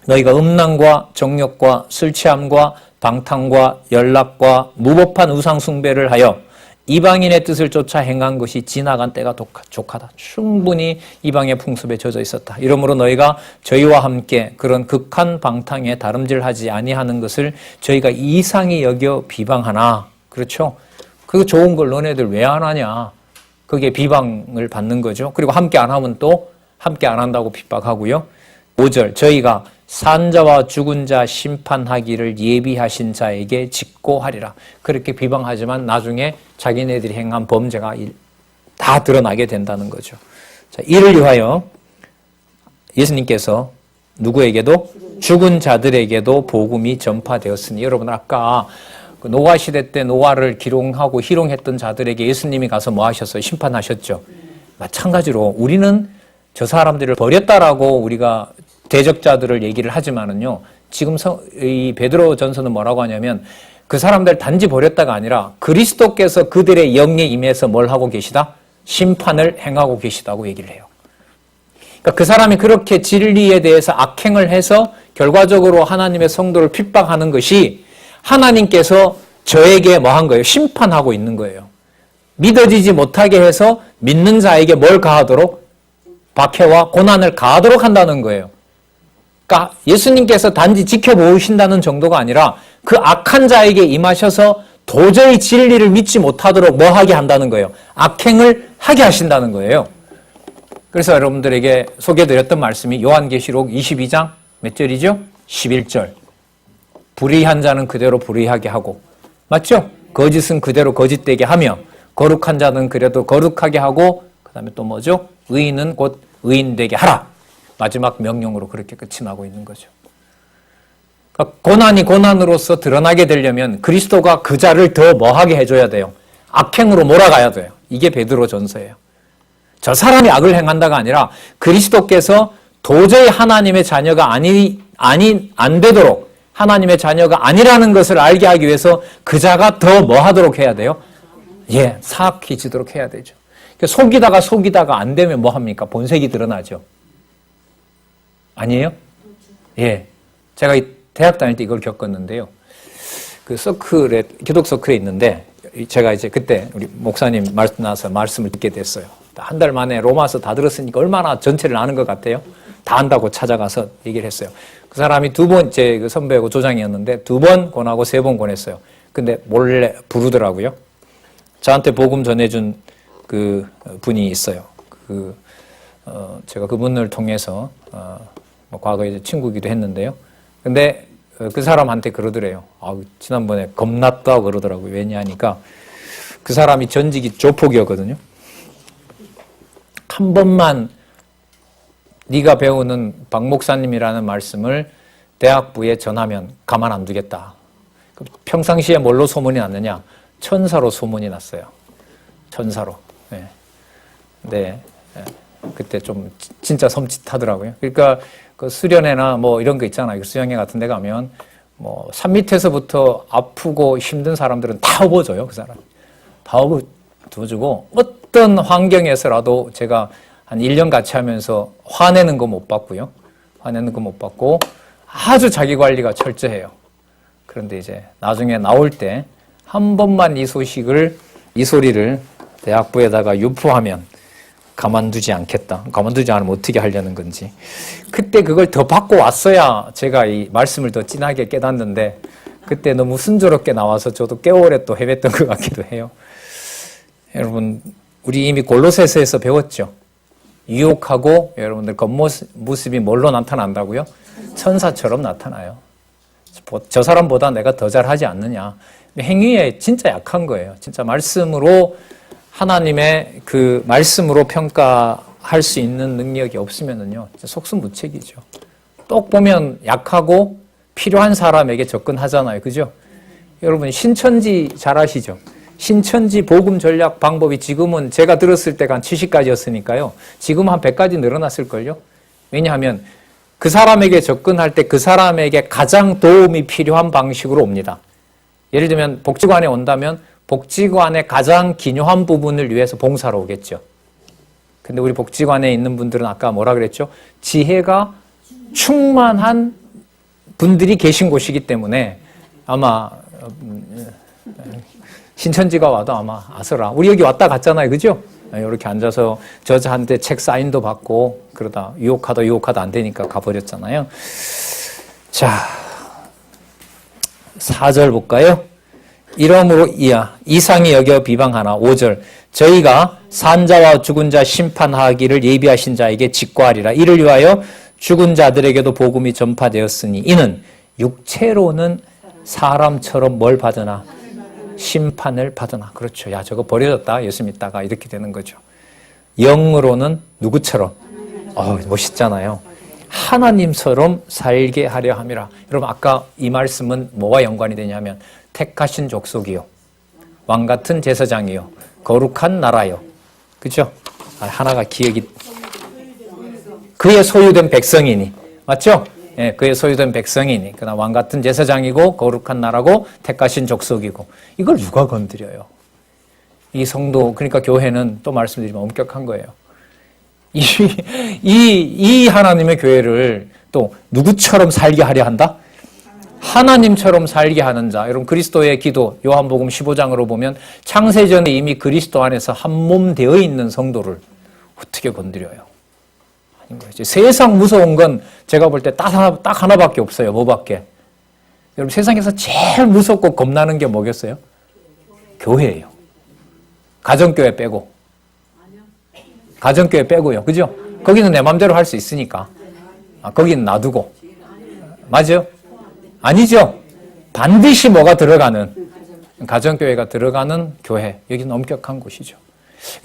너희가 음란과 정욕과 술 취함과 방탕과 연락과 무법한 우상 숭배를 하여 이방인의 뜻을 쫓아 행한 것이 지나간 때가 족하다. 충분히 이방의 풍습에 젖어 있었다. 이러므로 너희가 저희와 함께 그런 극한 방탕에 다름질하지 아니하는 것을 저희가 이상히 여겨 비방하나. 그렇죠? 그거 좋은 걸 너네들 왜 안 하냐. 그게 비방을 받는 거죠. 그리고 함께 안 하면 또 함께 안 한다고 핍박하고요. 5절 저희가 산자와 죽은 자 심판하기를 예비하신 자에게 직고하리라. 그렇게 비방하지만 나중에 자기네들이 행한 범죄가 다 드러나게 된다는 거죠. 자, 이를 위하여 예수님께서 누구에게도? 죽은 자들에게도 복음이 전파되었으니. 여러분 아까 노아 시대 때 노아를 기롱하고 희롱했던 자들에게 예수님이 가서 뭐 하셨어요? 심판하셨죠. 마찬가지로 우리는 저 사람들을 버렸다라고 우리가 대적자들을 얘기를 하지만은요, 지금 이 베드로 전서는 뭐라고 하냐면 그 사람들 단지 버렸다가 아니라 그리스도께서 그들의 영에 임해서 뭘 하고 계시다? 심판을 행하고 계시다고 얘기를 해요. 그러니까 그 사람이 그렇게 진리에 대해서 악행을 해서 결과적으로 하나님의 성도를 핍박하는 것이 하나님께서 저에게 뭐 한 거예요? 심판하고 있는 거예요. 믿어지지 못하게 해서 믿는 자에게 뭘 가하도록? 박해와 고난을 가하도록 한다는 거예요. 그러니까 예수님께서 단지 지켜보신다는 정도가 아니라 그 악한 자에게 임하셔서 도저히 진리를 믿지 못하도록 뭐 하게 한다는 거예요? 악행을 하게 하신다는 거예요. 그래서 여러분들에게 소개해드렸던 말씀이 요한계시록 22장 몇 절이죠? 11절. 불의한 자는 그대로 불의하게 하고, 맞죠? 거짓은 그대로 거짓되게 하며, 거룩한 자는 그래도 거룩하게 하고, 그 다음에 또 뭐죠? 의인은 곧 의인되게 하라. 마지막 명령으로 그렇게 끝이 나고 있는 거죠. 그러니까 고난이 고난으로서 드러나게 되려면 그리스도가 그 자를 더 뭐하게 해줘야 돼요? 악행으로 몰아가야 돼요. 이게 베드로 전서예요. 저 사람이 악을 행한다가 아니라 그리스도께서 도저히 하나님의 자녀가 안 되도록, 하나님의 자녀가 아니라는 것을 알게 하기 위해서 그 자가 더 뭐 하도록 해야 돼요? 예, 사악해지도록 해야 되죠. 속이다가 안 되면 뭐 합니까? 본색이 드러나죠. 아니에요? 예. 제가 대학 다닐 때 이걸 겪었는데요. 그 서클에, 기독 서클에 있는데, 제가 이제 그때 우리 목사님 만나서 말씀을 듣게 됐어요. 한 달 만에 로마서 다 들었으니까 얼마나 전체를 아는 것 같아요? 다 안다고 찾아가서 얘기를 했어요. 그 사람이 두 번, 제 그 선배고 조장이었는데 2번 권하고 3번 권했어요. 근데 몰래 부르더라고요. 저한테 복음 전해준 그 분이 있어요. 제가 그분을 통해서, 뭐 과거에 이제 친구기도 했는데요. 근데 그 사람한테 그러더래요. 지난번에 겁났다고 그러더라고요. 왜냐하니까 그 사람이 전직이 조폭이었거든요. 한 번만 네가 배우는 박 목사님이라는 말씀을 대학부에 전하면 가만 안 두겠다. 평상시에 뭘로 소문이 났느냐? 천사로 소문이 났어요. 천사로. 네. 네. 그때 좀 진짜 섬찟하더라고요. 그러니까 그 수련회나 뭐 이런 거 있잖아요. 수련회 같은 데 가면 뭐 산 밑에서부터 아프고 힘든 사람들은 다 업어줘요. 그 사람. 다 업어주고 어떤 환경에서라도 제가 한 1년 같이 하면서 화내는 거 못 봤고요. 화내는 거 못 봤고 아주 자기 관리가 철저해요. 그런데 이제 나중에 나올 때 한 번만 이 소리를 대학부에다가 유포하면 가만두지 않겠다. 가만두지 않으면 어떻게 하려는 건지. 그때 그걸 더 받고 왔어야 제가 이 말씀을 더 진하게 깨닫는데 그때 너무 순조롭게 나와서 저도 꽤 오래 또 헤맸던 것 같기도 해요. 여러분, 우리 이미 골로새서에서 배웠죠. 유혹하고 여러분들 겉모습이 뭘로 나타난다고요? 천사처럼 나타나요. 저 사람보다 내가 더 잘하지 않느냐. 행위에 진짜 약한 거예요. 진짜 말씀으로 하나님의 그 말씀으로 평가할 수 있는 능력이 없으면은요, 속수무책이죠. 똑 보면 약하고 필요한 사람에게 접근하잖아요. 그죠? 여러분, 신천지 잘 아시죠? 신천지 복음 전략 방법이 지금은 제가 들었을 때가 한 70가지였으니까요. 지금 한 100가지 늘어났을걸요? 왜냐하면 그 사람에게 접근할 때 그 사람에게 가장 도움이 필요한 방식으로 옵니다. 예를 들면 복지관에 온다면 복지관의 가장 기묘한 부분을 위해서 봉사로 오겠죠. 근데 우리 복지관에 있는 분들은 아까 뭐라 그랬죠? 지혜가 충만한 분들이 계신 곳이기 때문에 아마 신천지가 와도 아마 아서라. 우리 여기 왔다 갔잖아요. 그죠? 이렇게 앉아서 저자한테 책 사인도 받고 그러다 유혹하다 안 되니까 가버렸잖아요. 자, 4절 볼까요? 이러므로 이상히 여겨 비방하나 5절 저희가 산자와 죽은 자 심판하기를 예비하신 자에게 직고하리라. 이를 위하여 죽은 자들에게도 복음이 전파되었으니 이는 육체로는 사람처럼 뭘 받으나 심판을 받으나. 그렇죠. 야, 저거 버려졌다. 예수 믿다가 이렇게 되는 거죠. 영으로는 누구처럼? 멋있잖아요. 하나님처럼 살게 하려 함이라. 여러분, 아까 이 말씀은 뭐와 연관이 되냐면 택하신 족속이요, 왕같은 제사장이요, 거룩한 나라요. 그죠? 하나가 기억이, 그의 소유된 백성이니. 맞죠? 예, 그의 소유된 백성이니. 그러나 왕같은 제사장이고 거룩한 나라고 택하신 족속이고. 이걸 누가 건드려요? 이 성도, 그러니까 교회는 또 말씀드리면 엄격한 거예요. 이 하나님의 교회를 또 누구처럼 살게 하려 한다? 하나님처럼 살게 하는 자. 여러분, 그리스도의 기도 요한복음 15장으로 보면 창세전에 이미 그리스도 안에서 한 몸 되어 있는 성도를 어떻게 건드려요? 아닌 거죠. 세상 무서운 건 제가 볼 때 딱 하나밖에 없어요. 뭐밖에? 여러분, 세상에서 제일 무섭고 겁나는 게 뭐겠어요? 교회예요. 가정교회 빼고. 가정교회 빼고요. 그죠? 거기는 내 마음대로 할 수 있으니까. 거기는 놔두고. 맞아요? 아니죠? 반드시 뭐가 들어가는? 가정교회가 들어가는 교회. 여기는 엄격한 곳이죠.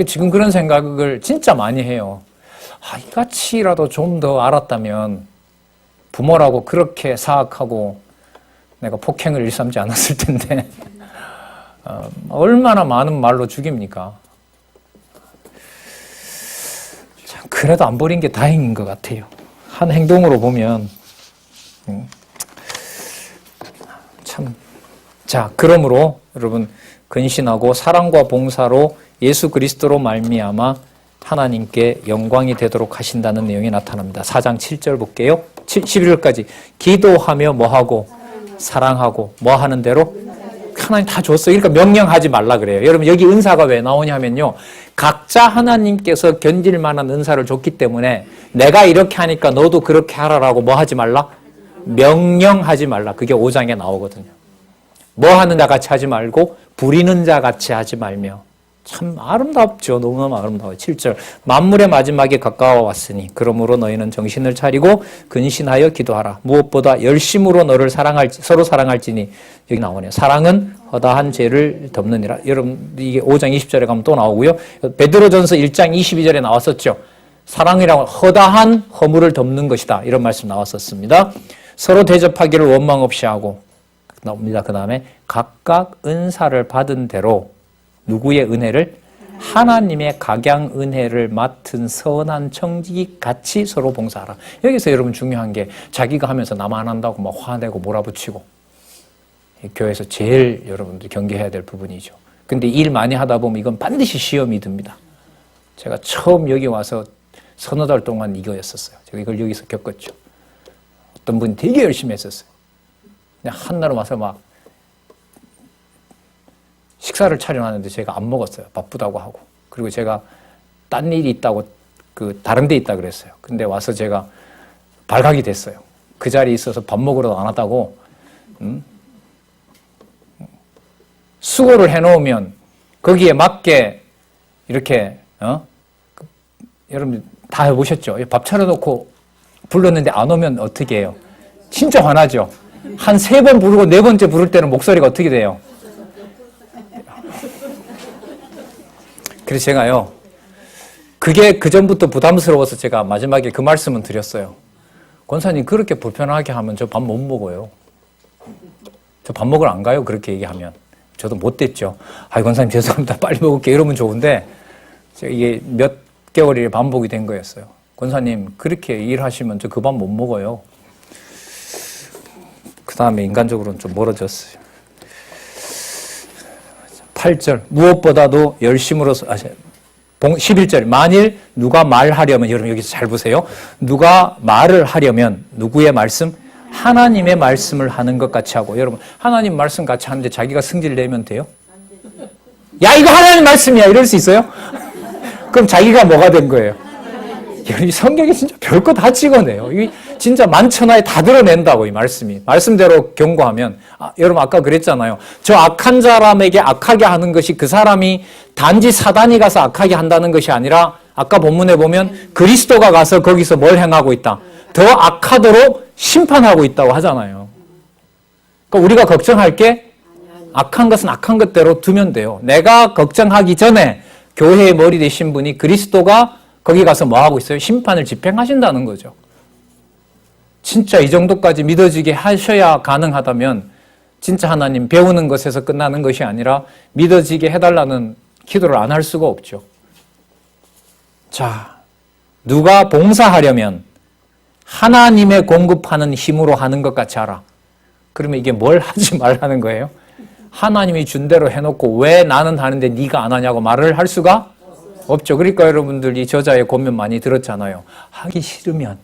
지금 그런 생각을 진짜 많이 해요. 이같이라도 좀 더 알았다면 부모라고 그렇게 사악하고 내가 폭행을 일삼지 않았을 텐데 얼마나 많은 말로 죽입니까? 참, 그래도 안 버린 게 다행인 것 같아요. 한 행동으로 보면 참. 자, 그러므로 여러분, 근신하고 사랑과 봉사로 예수 그리스도로 말미암아 하나님께 영광이 되도록 하신다는 내용이 나타납니다. 4장 7절 볼게요. 11절까지 기도하며 뭐하고? 사랑하고 뭐 하는 대로? 하나님 다 줬어요. 그러니까 명령하지 말라 그래요. 여러분, 여기 은사가 왜 나오냐면요, 각자 하나님께서 견딜 만한 은사를 줬기 때문에 내가 이렇게 하니까 너도 그렇게 하라라고 뭐 하지 말라? 명령하지 말라. 그게 5장에 나오거든요. 뭐 하는 자 같이 하지 말고 부리는 자 같이 하지 말며. 참 아름답죠. 너무너무 아름다워요. 7절. 만물의 마지막에 가까워 왔으니 그러므로 너희는 정신을 차리고 근신하여 기도하라. 무엇보다 열심으로 너를 서로 사랑할지니 여기 나오네요. 사랑은 허다한 죄를 덮느니라. 여러분 이게 5장 20절에 가면 또 나오고요. 베드로전서 1장 22절에 나왔었죠. 사랑이라고 허다한 허물을 덮는 것이다. 이런 말씀 나왔었습니다. 서로 대접하기를 원망 없이 하고 나옵니다. 그 다음에 각각 은사를 받은 대로 누구의 은혜를? 하나님의 각양 은혜를 맡은 선한 청지기 같이 서로 봉사하라. 여기서 여러분 중요한 게 자기가 하면서 남 안 한다고 막 화내고 몰아붙이고 교회에서 제일 여러분들 경계해야 될 부분이죠. 근데 일 많이 하다 보면 이건 반드시 시험이 듭니다. 제가 처음 여기 와서 서너 달 동안 이거였었어요. 제가 이걸 여기서 겪었죠. 어떤 분이 되게 열심히 했었어요. 그냥 한날 와서 막 식사를 차려놨는데 제가 안 먹었어요. 바쁘다고 하고. 그리고 제가 딴 일이 있다고 다른 데 있다 그랬어요. 근데 와서 제가 발각이 됐어요. 그 자리에 있어서 밥 먹으러 안 왔다고. 수고를 해놓으면 거기에 맞게 이렇게 여러분 다 해보셨죠? 밥 차려놓고 불렀는데 안 오면 어떻게 해요? 진짜 화나죠? 한 3번 부르고 4번째 부를 때는 목소리가 어떻게 돼요? 그래서 제가요, 그게 그전부터 부담스러워서 제가 마지막에 그 말씀은 드렸어요. 권사님, 그렇게 불편하게 하면 저 밥 못 먹어요. 저 밥 먹으러 안 가요. 그렇게 얘기하면. 저도 못 됐죠. 아이, 권사님 죄송합니다. 빨리 먹을게. 이러면 좋은데, 이게 몇 개월이 반복이 된 거였어요. 권사님, 그렇게 일하시면 저 그 밥 못 먹어요. 그 다음에 인간적으로는 좀 멀어졌어요. 8절 무엇보다도 열심으로 11절 만일 누가 말하려면 여러분 여기서 잘 보세요. 누가 말을 하려면 누구의 말씀? 하나님의 말씀을 하는 것 같이 하고 여러분 하나님 말씀 같이 하는데 자기가 승질 내면 돼요? 야 이거 하나님 말씀이야 이럴 수 있어요? 그럼 자기가 뭐가 된 거예요? 이 성경이 진짜 별거 다 찍어내요. 이게 진짜 만천하에 다 드러낸다고 이 말씀이. 말씀대로 경고하면 여러분 아까 그랬잖아요. 저 악한 사람에게 악하게 하는 것이 그 사람이 단지 사단이 가서 악하게 한다는 것이 아니라 아까 본문에 보면 그리스도가 가서 거기서 뭘 행하고 있다. 더 악하도록 심판하고 있다고 하잖아요. 그러니까 우리가 걱정할 게 악한 것은 악한 것대로 두면 돼요. 내가 걱정하기 전에 교회의 머리 되신 분이 그리스도가 거기 가서 뭐 하고 있어요? 심판을 집행하신다는 거죠. 진짜 이 정도까지 믿어지게 하셔야 가능하다면 진짜 하나님 배우는 것에서 끝나는 것이 아니라 믿어지게 해달라는 기도를 안 할 수가 없죠. 자, 누가 봉사하려면 하나님의 공급하는 힘으로 하는 것 같이 하라. 그러면 이게 뭘 하지 말라는 거예요? 하나님이 준 대로 해놓고 왜 나는 하는데 네가 안 하냐고 말을 할 수가 없죠. 그러니까 여러분들 이 저자의 고민 많이 들었잖아요. 하기 싫으면.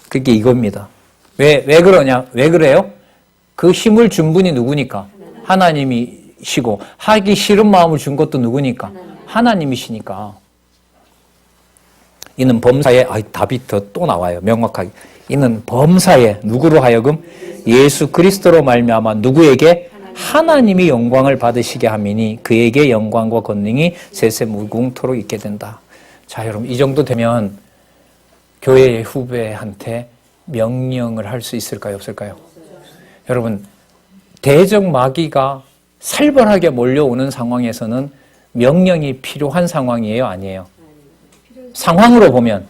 그게 이겁니다. 왜 그러냐? 왜 그래요? 그 힘을 준 분이 누구니까? 하나님이시고 하기 싫은 마음을 준 것도 누구니까? 하나님이시니까. 이는 범사에 답이 또 나와요. 명확하게. 이는 범사에 누구로 하여금 예수 그리스도로 말미암아 누구에게? 하나님이 영광을 받으시게 함이니 그에게 영광과 권능이 세세 무궁토록 있게 된다. 자, 여러분 이 정도 되면 교회의 후배한테 명령을 할 수 있을까요? 없을까요? 여러분 대적 마귀가 살벌하게 몰려오는 상황에서는 명령이 필요한 상황이에요? 아니에요? 상황으로 보면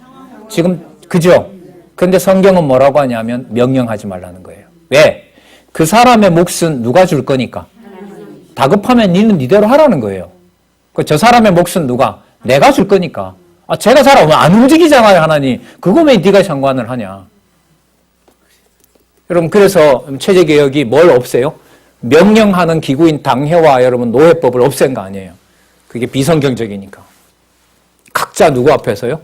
지금 그죠? 그런데 성경은 뭐라고 하냐면 명령하지 말라는 거예요. 왜? 그 사람의 몫은 누가 줄 거니까? 다급하면 니는 니대로 하라는 거예요. 저 사람의 몫은 누가? 내가 줄 거니까. 제가 살아오면 안 움직이잖아요, 하나님. 그거 왜 네가 상관을 하냐? 여러분, 그래서 체제개혁이 뭘 없애요? 명령하는 기구인 당회와 여러분 노회법을 없앤 거 아니에요. 그게 비성경적이니까. 각자 누구 앞에서요?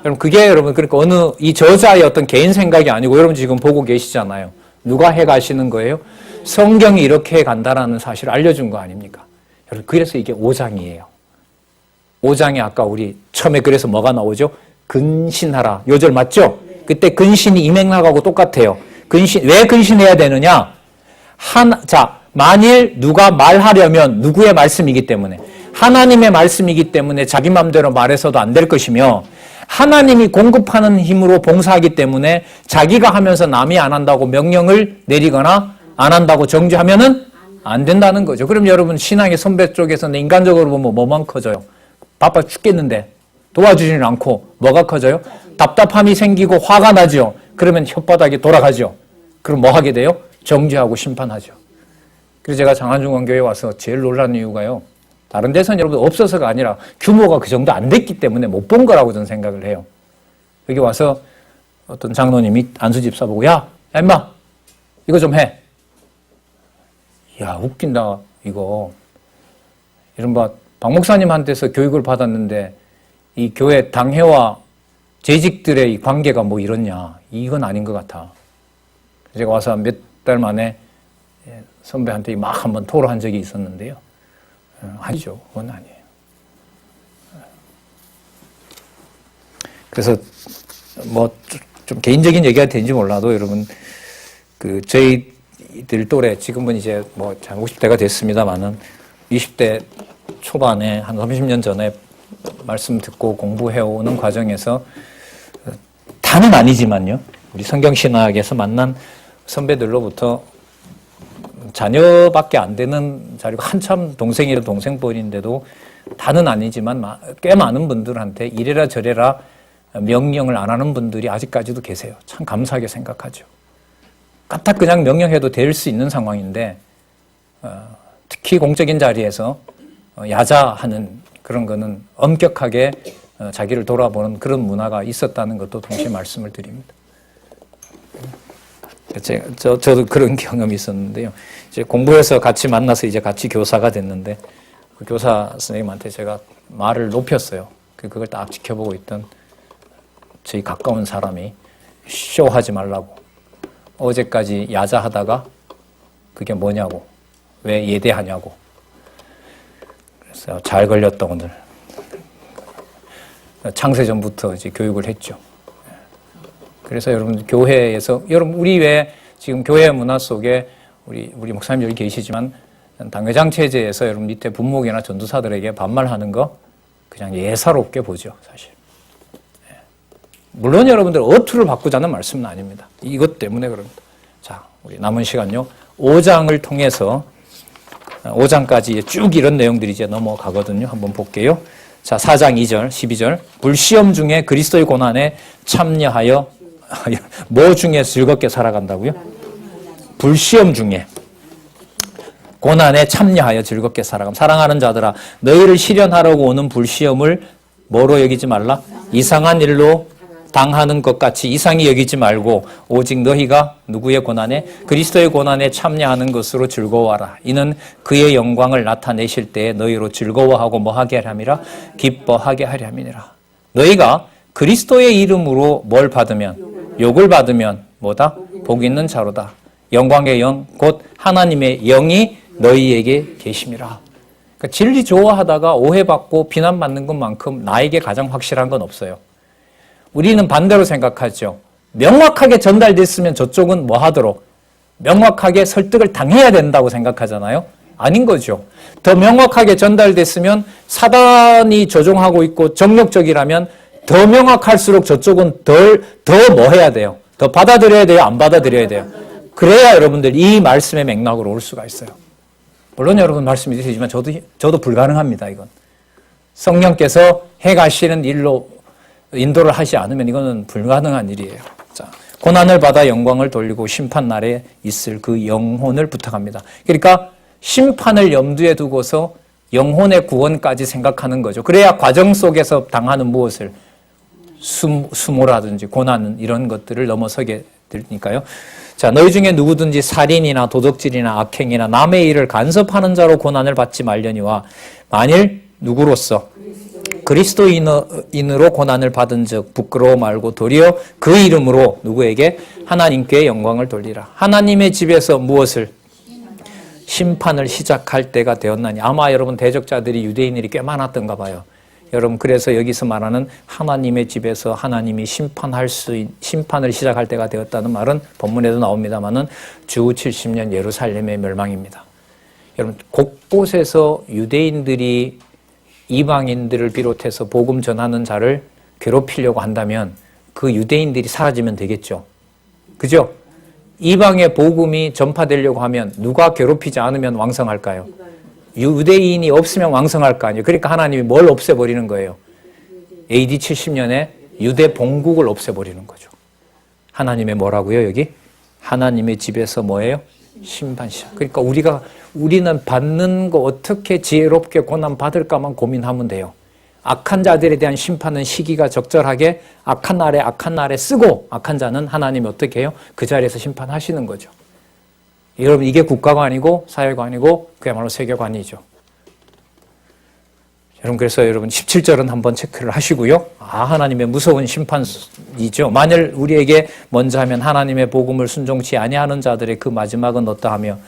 여러분, 그게 여러분, 그러니까 이 저자의 어떤 개인 생각이 아니고 여러분 지금 보고 계시잖아요. 누가 해가시는 거예요? 성경이 이렇게 간다라는 사실을 알려준 거 아닙니까? 여러분, 그래서 이게 5장이에요. 5장에 아까 우리 처음에 그래서 뭐가 나오죠? 근신하라. 요절 맞죠? 그때 근신이 임행나가고 똑같아요. 왜 근신해야 되느냐? 자, 만일 누가 말하려면 누구의 말씀이기 때문에 하나님의 말씀이기 때문에 자기 마음대로 말해서도 안 될 것이며 하나님이 공급하는 힘으로 봉사하기 때문에 자기가 하면서 남이 안 한다고 명령을 내리거나 안 한다고 정죄하면은 안 된다는 거죠. 그럼 여러분 신앙의 선배 쪽에서는 인간적으로 보면 뭐만 커져요? 바빠 죽겠는데 도와주지는 않고 뭐가 커져요? 답답함이 생기고 화가 나죠. 그러면 혓바닥이 돌아가죠. 그럼 뭐 하게 돼요? 정죄하고 심판하죠. 그래서 제가 장안중앙교회에 와서 제일 놀라는 이유가요. 다른 데서는 여러분 없어서가 아니라 규모가 그 정도 안 됐기 때문에 못 본 거라고 저는 생각을 해요. 여기 와서 어떤 장로님이 안수집사 보고 야 임마 이거 좀 해. 야 웃긴다 이거. 이른바 박 목사님한테서 교육을 받았는데 이 교회 당회와 재직들의 이 관계가 뭐 이렇냐. 이건 아닌 것 같아. 제가 와서 몇 달 만에 선배한테 막 한번 토로한 적이 있었는데요. 아니죠. 그건 아니에요. 그래서 뭐 좀 개인적인 얘기가 되는지 몰라도 여러분 그 저희들 또래 지금은 이제 뭐 50대가 됐습니다만은 20대 초반에 한 30년 전에 말씀 듣고 공부해오는 과정에서 다는 아니지만요. 우리 성경신학에서 만난 선배들로부터 자녀밖에 안 되는 자리고 한참 동생이라 동생뻘인데도 다는 아니지만 꽤 많은 분들한테 이래라 저래라 명령을 안 하는 분들이 아직까지도 계세요. 참 감사하게 생각하죠. 까딱 그냥 명령해도 될 수 있는 상황인데 특히 공적인 자리에서 야자하는 그런 거는 엄격하게 자기를 돌아보는 그런 문화가 있었다는 것도 동시에 말씀을 드립니다. 저도 그런 경험이 있었는데요. 이제 공부해서 같이 만나서 이제 같이 교사가 됐는데 그 교사 선생님한테 제가 말을 높였어요. 그걸 딱 지켜보고 있던 저희 가까운 사람이 쇼하지 말라고. 어제까지 야자하다가 그게 뭐냐고. 왜 예대하냐고. 그래서 잘 걸렸다 오늘. 창세전부터 이제 교육을 했죠. 그래서 여러분 교회에서 여러분 우리 왜 지금 교회 문화 속에 우리 목사님 여기 계시지만 당회장 체제에서 여러분 밑에 분목이나 전도사들에게 반말하는 거 그냥 예사롭게 보죠 사실. 물론 여러분들 어투를 바꾸자는 말씀은 아닙니다. 이것 때문에 그럽니다. 자 우리 남은 시간요 5장을 통해서 5장까지 쭉 이런 내용들이 이제 넘어가거든요. 한번 볼게요. 자 4장 2절 12절 불시험 중에 그리스도의 고난에 참여하여 뭐 중에 즐겁게 살아간다고요? 불시험 중에 고난에 참여하여 즐겁게 살아감. 사랑하는 자들아 너희를 시련하려고 오는 불시험을 뭐로 여기지 말라? 이상한 일로 당하는 것 같이 이상히 여기지 말고 오직 너희가 누구의 고난에? 그리스도의 고난에 참여하는 것으로 즐거워하라. 이는 그의 영광을 나타내실 때에 너희로 즐거워하고 뭐하게 하려 함이라? 기뻐하게 하려 함이니라. 너희가 그리스도의 이름으로 뭘 받으면? 욕을 받으면 뭐다? 복 있는 자로다. 영광의 영, 곧 하나님의 영이 너희에게 계심이라. 그러니까 진리 좋아하다가 오해받고 비난받는 것만큼 나에게 가장 확실한 건 없어요. 우리는 반대로 생각하죠. 명확하게 전달됐으면 저쪽은 뭐 하도록? 명확하게 설득을 당해야 된다고 생각하잖아요. 아닌 거죠. 더 명확하게 전달됐으면 사단이 조종하고 있고 정력적이라면 더 명확할수록 저쪽은 더 뭐 해야 돼요? 더 받아들여야 돼요? 안 받아들여야 돼요? 그래야 여러분들 이 말씀의 맥락으로 올 수가 있어요. 물론 여러분 말씀이 되시지만 저도 불가능합니다. 이건 성령께서 해가시는 일로 인도를 하지 않으면 이거는 불가능한 일이에요. 자, 고난을 받아 영광을 돌리고 심판 날에 있을 그 영혼을 부탁합니다. 그러니까 심판을 염두에 두고서 영혼의 구원까지 생각하는 거죠. 그래야 과정 속에서 당하는 무엇을 수모라든지 고난 이런 것들을 넘어서게 되니까요. 자, 너희 중에 누구든지 살인이나 도둑질이나 악행이나 남의 일을 간섭하는 자로 고난을 받지 말려니와 만일 누구로서 그리스도인으로 고난을 받은 즉 부끄러워 말고 도리어 그 이름으로 누구에게? 하나님께 영광을 돌리라. 하나님의 집에서 무엇을? 심판을 시작할 때가 되었나니. 아마 여러분 대적자들이 유대인들이 꽤 많았던가 봐요. 여러분 그래서 여기서 말하는 하나님의 집에서 하나님이 심판을 시작할 때가 되었다는 말은 본문에도 나옵니다마는 주 70년 예루살렘의 멸망입니다. 여러분 곳곳에서 유대인들이 이방인들을 비롯해서 복음 전하는 자를 괴롭히려고 한다면 그 유대인들이 사라지면 되겠죠. 그죠? 이방의 복음이 전파되려고 하면 누가 괴롭히지 않으면 왕성할까요? 유대인이 없으면 왕성할 거 아니에요. 그러니까 하나님이 뭘 없애버리는 거예요? AD 70년에 유대 본국을 없애버리는 거죠. 하나님의 뭐라고요, 여기? 하나님의 집에서 뭐예요? 심판시작. 그러니까 우리는 받는 거 어떻게 지혜롭게 고난 받을까만 고민하면 돼요. 악한 자들에 대한 심판은 시기가 적절하게 악한 날에 쓰고, 악한 자는 하나님이 어떻게 해요? 그 자리에서 심판하시는 거죠. 여러분, 이게 국가가 아니고 사회관이고 그야말로 세계관이죠. 여러분, 그래서 여러분 17절은 한번 체크를 하시고요. 하나님의 무서운 심판이죠. 만일 우리에게 먼저 하면 하나님의 복음을 순종치 아니하는 자들의 그 마지막은 어떠하며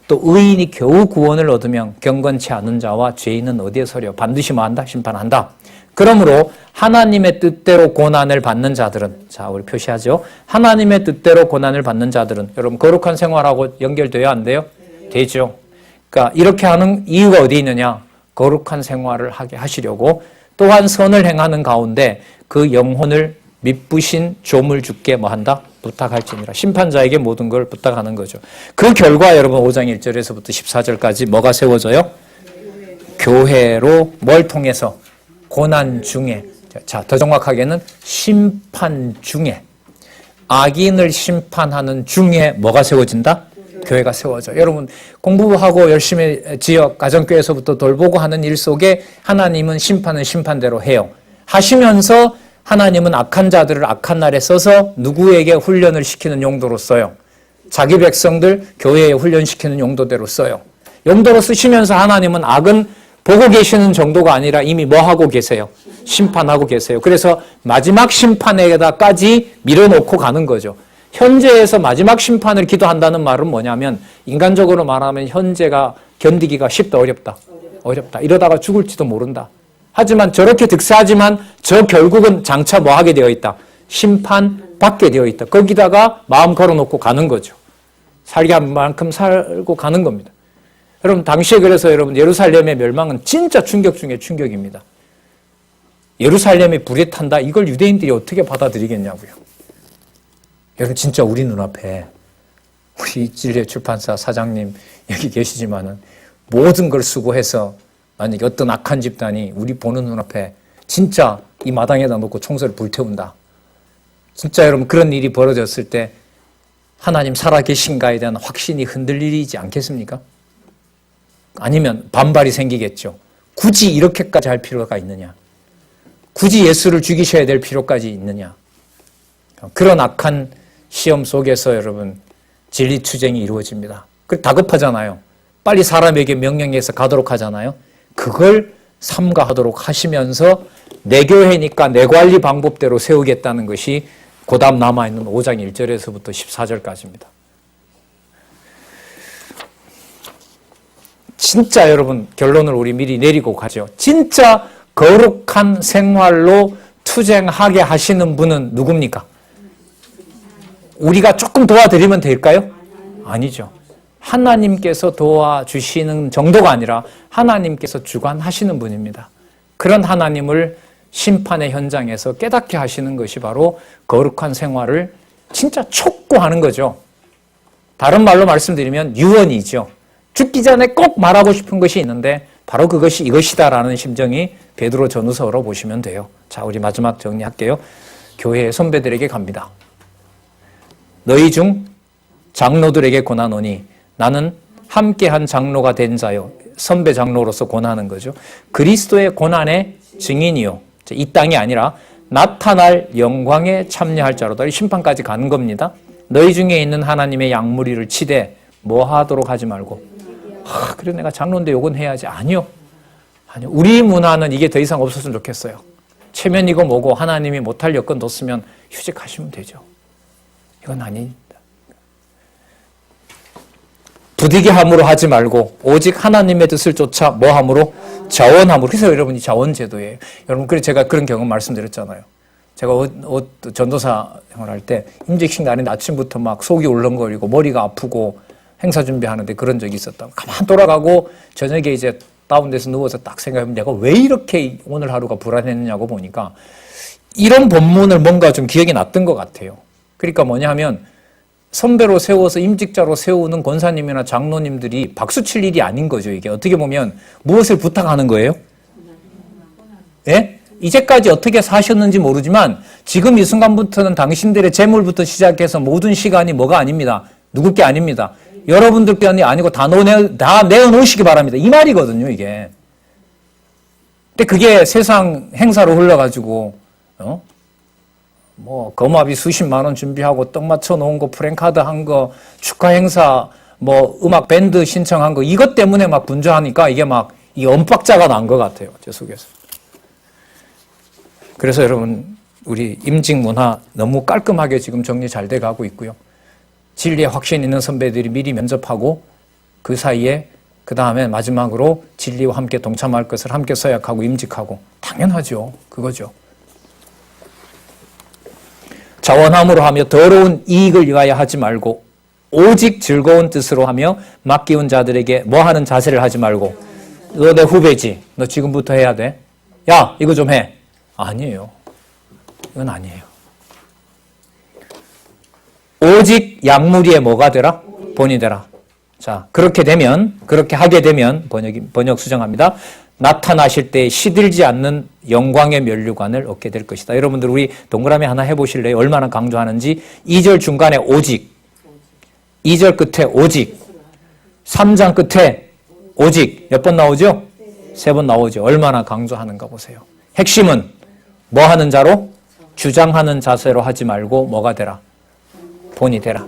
또 의인이 겨우 구원을 얻으면 경건치 않은 자와 죄인은 어디에 서려? 반드시 뭐 한다? 심판한다. 그러므로 하나님의 뜻대로 고난을 받는 자들은, 자, 우리 표시하죠. 하나님의 뜻대로 고난을 받는 자들은, 여러분 거룩한 생활하고 연결돼야 안 돼요? 되죠. 그러니까 이렇게 하는 이유가 어디 있느냐? 거룩한 생활을 하게 하시려고, 또한 선을 행하는 가운데 그 영혼을 미쁘신 조물 주께 뭐 한다? 부탁할지니라. 심판자에게 모든 걸 부탁하는 거죠. 그 결과 여러분 5장 1절에서부터 14절까지 뭐가 세워져요? 교회로 뭘 통해서? 고난 중에, 자, 더 정확하게는 심판 중에, 악인을 심판하는 중에 뭐가 세워진다? 교회가 세워져. 여러분, 공부하고 열심히 지역, 가정교회에서부터 돌보고 하는 일 속에 하나님은 심판은 심판대로 해요. 하시면서 하나님은 악한 자들을 악한 날에 써서 누구에게 훈련을 시키는 용도로 써요. 자기 백성들 교회에 훈련시키는 용도대로 써요. 용도로 쓰시면서 하나님은 악은 보고 계시는 정도가 아니라 이미 뭐 하고 계세요? 심판하고 계세요. 그래서 마지막 심판에다까지 밀어놓고 가는 거죠. 현재에서 마지막 심판을 기도한다는 말은 뭐냐면, 인간적으로 말하면 현재가 견디기가 쉽다, 어렵다? 어렵다. 이러다가 죽을지도 모른다. 하지만 저렇게 득세하지만 저 결국은 장차 뭐 하게 되어 있다? 심판받게 되어 있다. 거기다가 마음 걸어놓고 가는 거죠. 살게 한 만큼 살고 가는 겁니다. 여러분, 당시에 그래서 여러분 예루살렘의 멸망은 진짜 충격 중에 충격입니다. 예루살렘이 불에 탄다? 이걸 유대인들이 어떻게 받아들이겠냐고요. 여러분, 진짜 우리 눈앞에, 우리 진리의 출판사 사장님 여기 계시지만은 모든 걸 수고해서 만약에 어떤 악한 집단이 우리 보는 눈앞에 진짜 이 마당에다 놓고 총소를 불태운다. 진짜 여러분 그런 일이 벌어졌을 때 하나님 살아계신가에 대한 확신이 흔들리지 않겠습니까? 아니면 반발이 생기겠죠. 굳이 이렇게까지 할 필요가 있느냐? 굳이 예수를 죽이셔야 될 필요까지 있느냐? 그런 악한 시험 속에서 여러분 진리투쟁이 이루어집니다. 다급하잖아요. 빨리 사람에게 명령해서 가도록 하잖아요. 그걸 삼가하도록 하시면서 내 교회니까 내 관리 방법대로 세우겠다는 것이 그 다음 남아있는 5장 1절에서부터 14절까지입니다. 진짜 여러분 결론을 우리 미리 내리고 가죠. 진짜 거룩한 생활로 투쟁하게 하시는 분은 누굽니까? 우리가 조금 도와드리면 될까요? 아니죠. 하나님께서 도와주시는 정도가 아니라 하나님께서 주관하시는 분입니다. 그런 하나님을 심판의 현장에서 깨닫게 하시는 것이 바로 거룩한 생활을 진짜 촉구하는 거죠. 다른 말로 말씀드리면 유언이죠. 죽기 전에 꼭 말하고 싶은 것이 있는데 바로 그것이 이것이다라는 심정이 베드로 전후서로 보시면 돼요. 자, 우리 마지막 정리할게요. 교회의 선배들에게 갑니다. 너희 중 장로들에게 권하노니 나는 함께한 장로가 된 자요. 선배 장로로서 권하는 거죠. 그리스도의 고난의 증인이요. 이 땅이 아니라 나타날 영광에 참여할 자로다. 심판까지 가는 겁니다. 너희 중에 있는 하나님의 양무리를 치되 뭐 하도록 하지 말고. 그래 내가 장로인데 요건 해야지. 아니요. 우리 문화는 이게 더 이상 없었으면 좋겠어요. 체면이고 뭐고 하나님이 못할 여건 뒀으면 휴직하시면 되죠. 이건 아닙니다. 부득이함으로 하지 말고 오직 하나님의 뜻을 쫓아 뭐함으로? 자원함으로. 그래서 여러분이 자원제도예요. 여러분, 그래서 제가 그런 경험 말씀드렸잖아요. 제가 전도사 생활할 때 임직식 날인데 아침부터 막 속이 울렁거리고 머리가 아프고 행사 준비하는데 그런 적이 있었다. 가만 돌아가고 저녁에 이제 다운돼서 누워서 딱 생각해보면 내가 왜 이렇게 오늘 하루가 불안했느냐고 보니까 이런 본문을 뭔가 좀 기억이 났던 것 같아요. 그러니까 뭐냐 하면 선배로 세워서 임직자로 세우는 권사님이나 장로님들이 박수 칠 일이 아닌 거죠. 이게 어떻게 보면 무엇을 부탁하는 거예요? 예? 이제까지 어떻게 사셨는지 모르지만 지금 이 순간부터는 당신들의 재물부터 시작해서 모든 시간이 뭐가 아닙니다. 누구 게 아닙니다. 여러분들 게 아니고 다 내어놓으시기 바랍니다. 이 말이거든요, 이게. 근데 그게 세상 행사로 흘러가지고, 뭐, 거마비 수십만 원 준비하고 떡 맞춰 놓은 거, 프랭카드 한 거, 축하 행사, 뭐, 음악 밴드 신청한 거, 이것 때문에 막 분주하니까 이게 막, 이 엇박자가 난 것 같아요, 제 속에서. 그래서 여러분, 우리 임직 문화 너무 깔끔하게 지금 정리 잘 돼 가고 있고요. 진리에 확신 있는 선배들이 미리 면접하고 그 사이에 그 다음에 마지막으로 진리와 함께 동참할 것을 함께 서약하고 임직하고 당연하죠. 그거죠. 자원함으로 하며 더러운 이익을 위하여 하지 말고 오직 즐거운 뜻으로 하며 맡기운 자들에게 뭐 하는 자세를 하지 말고 너 내 후배지. 너 지금부터 해야 돼. 야 이거 좀 해. 아니에요. 이건 아니에요. 오직 양무리에 뭐가 되라? 본이 되라. 자, 그렇게 하게 되면, 번역 수정합니다. 나타나실 때 시들지 않는 영광의 면류관을 얻게 될 것이다. 여러분들, 우리 동그라미 하나 해보실래요? 얼마나 강조하는지. 2절 중간에 오직, 2절 끝에 오직, 3장 끝에 오직, 몇 번 나오죠? 3번 나오죠. 얼마나 강조하는가 보세요. 핵심은 뭐 하는 자로? 주장하는 자세로 하지 말고 뭐가 되라? 본이 되라.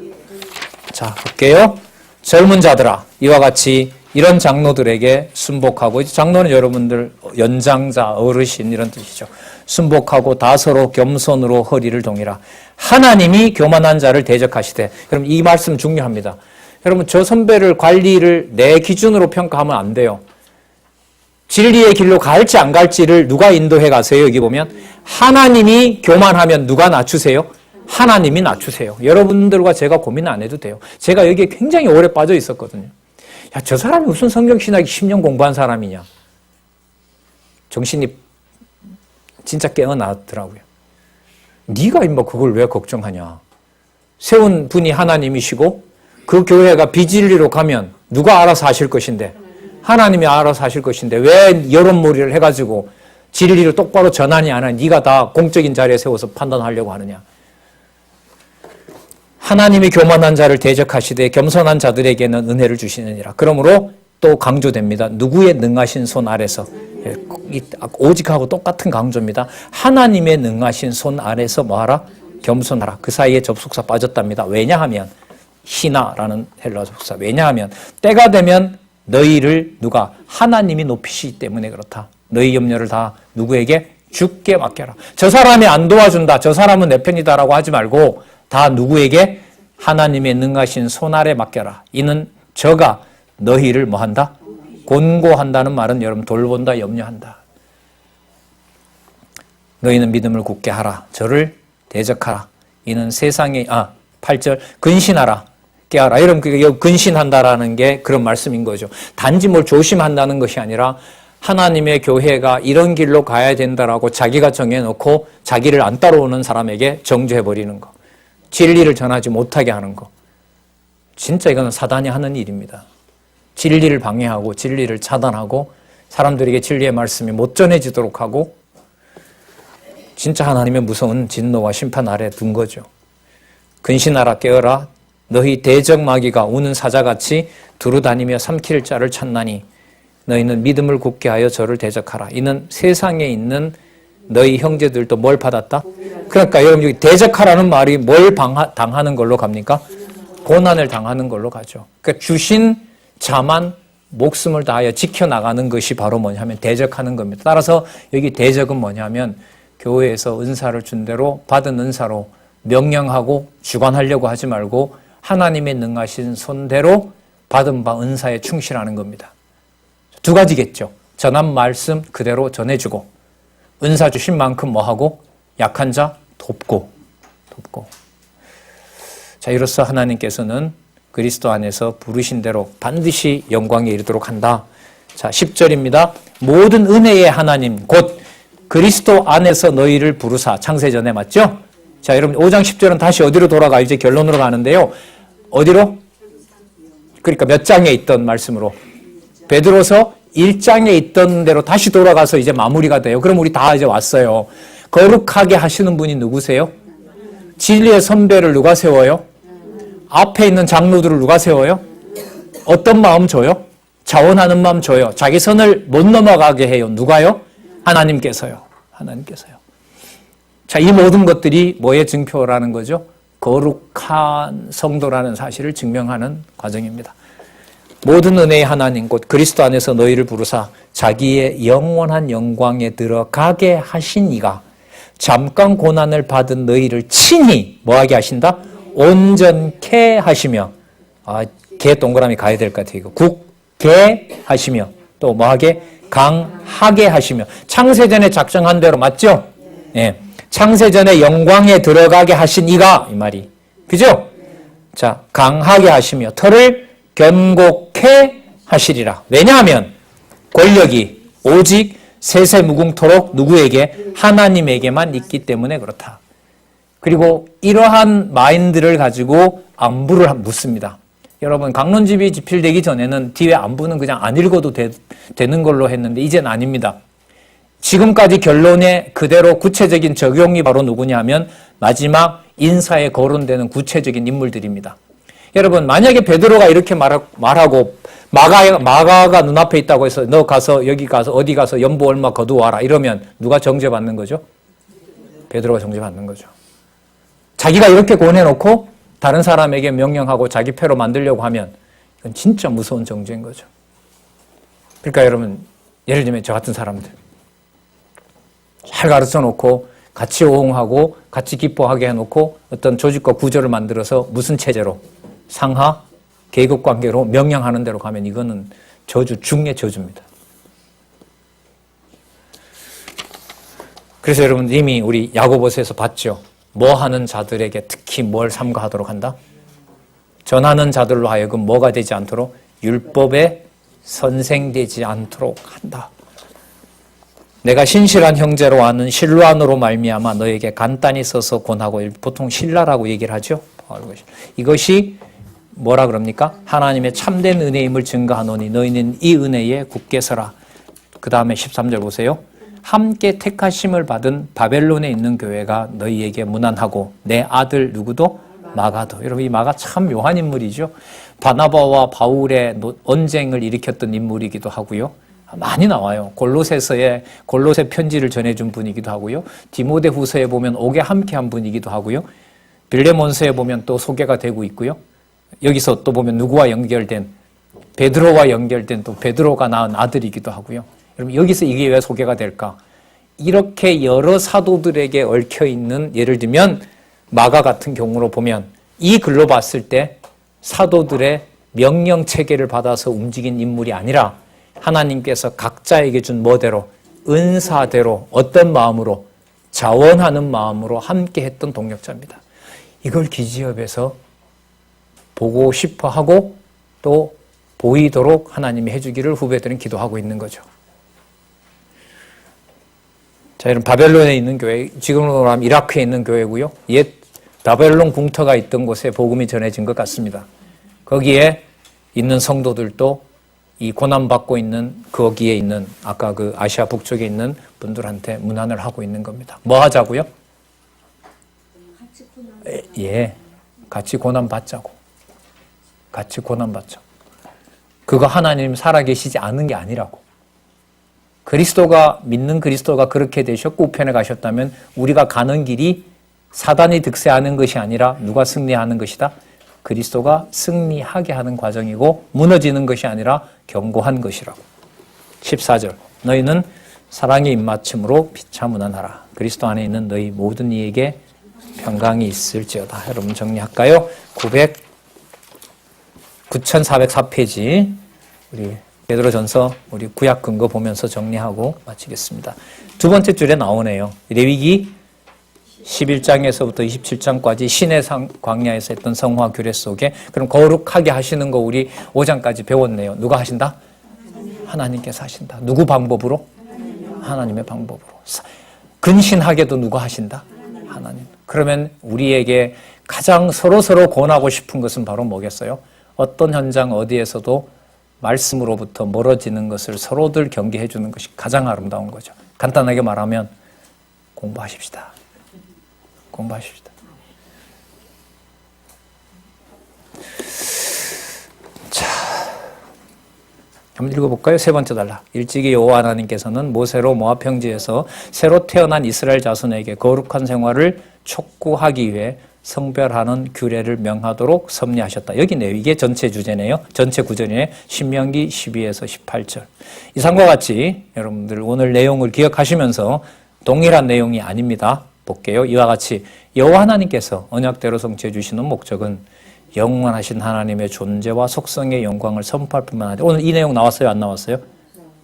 자, 볼게요. 젊은 자들아, 이와 같이 이런 장로들에게 순복하고, 장로는 여러분들 연장자, 어르신 이런 뜻이죠. 순복하고 다서로 겸손으로 허리를 동이라. 하나님이 교만한 자를 대적하시되. 그럼 이 말씀 중요합니다. 여러분, 저 선배를 관리를 내 기준으로 평가하면 안 돼요. 진리의 길로 갈지 안 갈지를 누가 인도해 가세요? 여기 보면 하나님이 교만하면 누가 낮추세요? 하나님이 낮추세요. 여러분들과 제가 고민 안 해도 돼요. 제가 여기에 굉장히 오래 빠져 있었거든요. 야, 저 사람이 무슨 성경신학이 10년 공부한 사람이냐. 정신이 진짜 깨어나더라고요. 네가 임마 그걸 왜 걱정하냐. 세운 분이 하나님이시고 그 교회가 비진리로 가면 누가 알아서 하실 것인데 하나님이 알아서 하실 것인데 왜 여론몰이를 해가지고 진리를 똑바로 전하니 안 하니 네가 다 공적인 자리에 세워서 판단하려고 하느냐. 하나님이 교만한 자를 대적하시되 겸손한 자들에게는 은혜를 주시느니라. 그러므로 또 강조됩니다. 누구의 능하신 손 아래서. 오직하고 똑같은 강조입니다. 하나님의 능하신 손 아래서 뭐하라? 겸손하라. 그 사이에 접속사 빠졌답니다. 왜냐하면 희나라는 헬라 접속사. 왜냐하면 때가 되면 너희를 누가? 하나님이 높이시기 때문에 그렇다. 너희 염려를 다 누구에게? 주께 맡겨라. 저 사람이 안 도와준다. 저 사람은 내 편이다라고 하지 말고 다 누구에게? 하나님의 능하신 손 아래 맡겨라. 이는 저가 너희를 뭐한다? 곤고한다는 말은 여러분 돌본다, 염려한다. 너희는 믿음을 굳게 하라. 저를 대적하라. 이는 세상에 8절 근신하라. 깨어라. 여러분 그게 근신한다라는 게 그런 말씀인 거죠. 단지 뭘 조심한다는 것이 아니라 하나님의 교회가 이런 길로 가야 된다라고 자기가 정해놓고 자기를 안 따라오는 사람에게 정죄해버리는 거. 진리를 전하지 못하게 하는 거. 진짜 이거는 사단이 하는 일입니다. 진리를 방해하고 진리를 차단하고 사람들에게 진리의 말씀이 못 전해지도록 하고 진짜 하나님의 무서운 진노와 심판 아래 둔 거죠. 근신하라 깨어라 너희 대적 마귀가 우는 사자같이 두루다니며 삼킬 자를 찾나니 너희는 믿음을 굳게 하여 저를 대적하라. 이는 세상에 있는 너희 형제들도 뭘 받았다? 그러니까 여러분 여기 대적하라는 말이 뭘 당하는 걸로 갑니까? 고난을 당하는 걸로 가죠. 그러니까 주신 자만 목숨을 다하여 지켜나가는 것이 바로 뭐냐면 대적하는 겁니다. 따라서 여기 대적은 뭐냐면 교회에서 은사를 준 대로 받은 은사로 명령하고 주관하려고 하지 말고 하나님의 능하신 손대로 받은 바 은사에 충실하는 겁니다. 두 가지겠죠. 전한 말씀 그대로 전해주고 은사 주신 만큼 뭐하고 약한 자 돕고. 자, 이로써 하나님께서는 그리스도 안에서 부르신 대로 반드시 영광에 이르도록 한다. 자, 10절입니다. 모든 은혜의 하나님 곧 그리스도 안에서 너희를 부르사. 창세전에 맞죠? 자, 여러분 5장 10절은 다시 어디로 돌아가? 이제 결론으로 가는데요. 어디로? 그러니까 몇 장에 있던 말씀으로. 베드로서 1장에 있던 대로 다시 돌아가서 이제 마무리가 돼요. 그럼 우리 다 이제 왔어요. 거룩하게 하시는 분이 누구세요? 진리의 선배를 누가 세워요? 앞에 있는 장로들을 누가 세워요? 어떤 마음 줘요? 자원하는 마음 줘요. 자기 선을 못 넘어가게 해요. 누가요? 하나님께서요. 하나님께서요. 자, 이 모든 것들이 뭐의 증표라는 거죠? 거룩한 성도라는 사실을 증명하는 과정입니다. 모든 은혜의 하나님 곧 그리스도 안에서 너희를 부르사 자기의 영원한 영광에 들어가게 하신 이가 잠깐 고난을 받은 너희를 친히 뭐하게 하신다? 온전케 하시며, 개 동그라미 가야 될 것 같아요. 이거. 굳게 하시며 또 뭐하게? 강하게 하시며. 창세전에 작정한 대로 맞죠? 예. 창세전에 영광에 들어가게 하신 이가 이 말이. 그죠? 자, 강하게 하시며 털을 견고케 하시리라. 왜냐하면 권력이 오직 세세무궁토록 누구에게? 하나님에게만 있기 때문에 그렇다. 그리고 이러한 마인드를 가지고 안부를 묻습니다. 여러분, 강론집이 집필되기 전에는 뒤에 안부는 그냥 안 읽어도 되는 걸로 했는데 이제는 아닙니다. 지금까지 결론에 그대로 구체적인 적용이 바로 누구냐 하면 마지막 인사에 거론되는 구체적인 인물들입니다. 여러분, 만약에 베드로가 이렇게 말하고 마가가 눈앞에 있다고 해서 너 가서 여기 가서 어디 가서 연보 얼마 거두어와라 이러면 누가 정죄받는 거죠? 베드로가 정죄받는 거죠. 자기가 이렇게 권해놓고 다른 사람에게 명령하고 자기 패로 만들려고 하면 이건 진짜 무서운 정죄인 거죠. 그러니까 여러분, 예를 들면 저 같은 사람들 잘 가르쳐 놓고 같이 호응하고 같이 기뻐하게 해놓고 어떤 조직과 구조를 만들어서 무슨 체제로 상하 계급관계로 명령하는 대로 가면 이거는 저주 중의 저주입니다. 그래서 여러분 이미 우리 야고보서에서 봤죠. 뭐 하는 자들에게 특히 뭘 삼가하도록 한다? 전하는 자들로 하여금 뭐가 되지 않도록? 율법에 선생되지 않도록 한다. 내가 신실한 형제로 아는 실로안으로 말미암아 너에게 간단히 써서 권하고, 보통 신라라고 얘기를 하죠. 이것이 뭐라 그럽니까? 하나님의 참된 은혜임을 증거하노니 너희는 이 은혜에 굳게 서라. 그 다음에 13절 보세요. 함께 택하심을 받은 바벨론에 있는 교회가 너희에게 문안하고 내 아들 누구도? 마가도. 여러분, 이 마가 참 묘한 인물이죠. 바나바와 바울의 언쟁을 일으켰던 인물이기도 하고요. 많이 나와요. 골로새 편지를 전해준 분이기도 하고요. 디모데후서에 보면 옥에 함께한 분이기도 하고요. 빌레몬서에 보면 또 소개가 되고 있고요. 여기서 또 보면 누구와 연결된, 베드로와 연결된 또 베드로가 낳은 아들이기도 하고요. 여러분, 여기서 이게 왜 소개가 될까? 이렇게 여러 사도들에게 얽혀있는, 예를 들면 마가 같은 경우로 보면 이 글로 봤을 때 사도들의 명령체계를 받아서 움직인 인물이 아니라 하나님께서 각자에게 준 뭐대로, 은사대로, 어떤 마음으로, 자원하는 마음으로 함께 했던 동력자입니다. 이걸 기지협에서 보고 싶어 하고 또 보이도록 하나님이 해주기를 후배들은 기도하고 있는 거죠. 자, 여러분, 바벨론에 있는 교회, 지금으로 하면 이라크에 있는 교회고요. 옛 바벨론 궁터가 있던 곳에 복음이 전해진 것 같습니다. 거기에 있는 성도들도 이 고난받고 있는 거기에 있는 아까 그 아시아 북쪽에 있는 분들한테 문안을 하고 있는 겁니다. 뭐 하자고요? 예, 같이 고난받자고. 같이 고난받자고. 그거 하나님 살아계시지 않은 게 아니라고. 믿는 그리스도가 그렇게 되셨고 우편에 가셨다면 우리가 가는 길이 사단이 득세하는 것이 아니라 누가 승리하는 것이다? 그리스도가 승리하게 하는 과정이고 무너지는 것이 아니라 견고한 것이라고. 14절 너희는 사랑의 입맞춤으로 피차문안하라. 그리스도 안에 있는 너희 모든 이에게 평강이 있을지어다. 여러분 정리할까요? 9404페이지 우리 베드로전서 우리 구약 근거 보면서 정리하고 마치겠습니다. 두 번째 줄에 나오네요. 레위기 11장에서부터 27장까지 신의 광야에서 했던 성화 규례 속에 그럼 거룩하게 하시는 거 우리 5장까지 배웠네요. 누가 하신다? 하나님께서 하신다. 누구 방법으로? 하나님의 방법으로. 근신하게도 누가 하신다? 하나님. 그러면 우리에게 가장 서로 권하고 싶은 것은 바로 뭐겠어요? 어떤 현장 어디에서도 말씀으로부터 멀어지는 것을 서로들 경계해 주는 것이 가장 아름다운 거죠. 간단하게 말하면 공부하십시다. 공부하십시다. 자, 한번 읽어볼까요? 세 번째 단락. 일찍이 여호와 하나님께서는 모세로 모압 평지에서 새로 태어난 이스라엘 자손에게 거룩한 생활을 촉구하기 위해 성별하는 규례를 명하도록 섭리하셨다. 여기네요. 이게 전체 주제네요. 전체 구절이네. 신명기 12에서 18절. 이상과 같이 여러분들 오늘 내용을 기억하시면서 동일한 내용이 아닙니다. 볼게요. 이와 같이 여호와 하나님께서 언약대로 성취해 주시는 목적은 영원하신 하나님의 존재와 속성의 영광을 선포할 뿐만 아니라 오늘 이 내용 나왔어요? 안 나왔어요?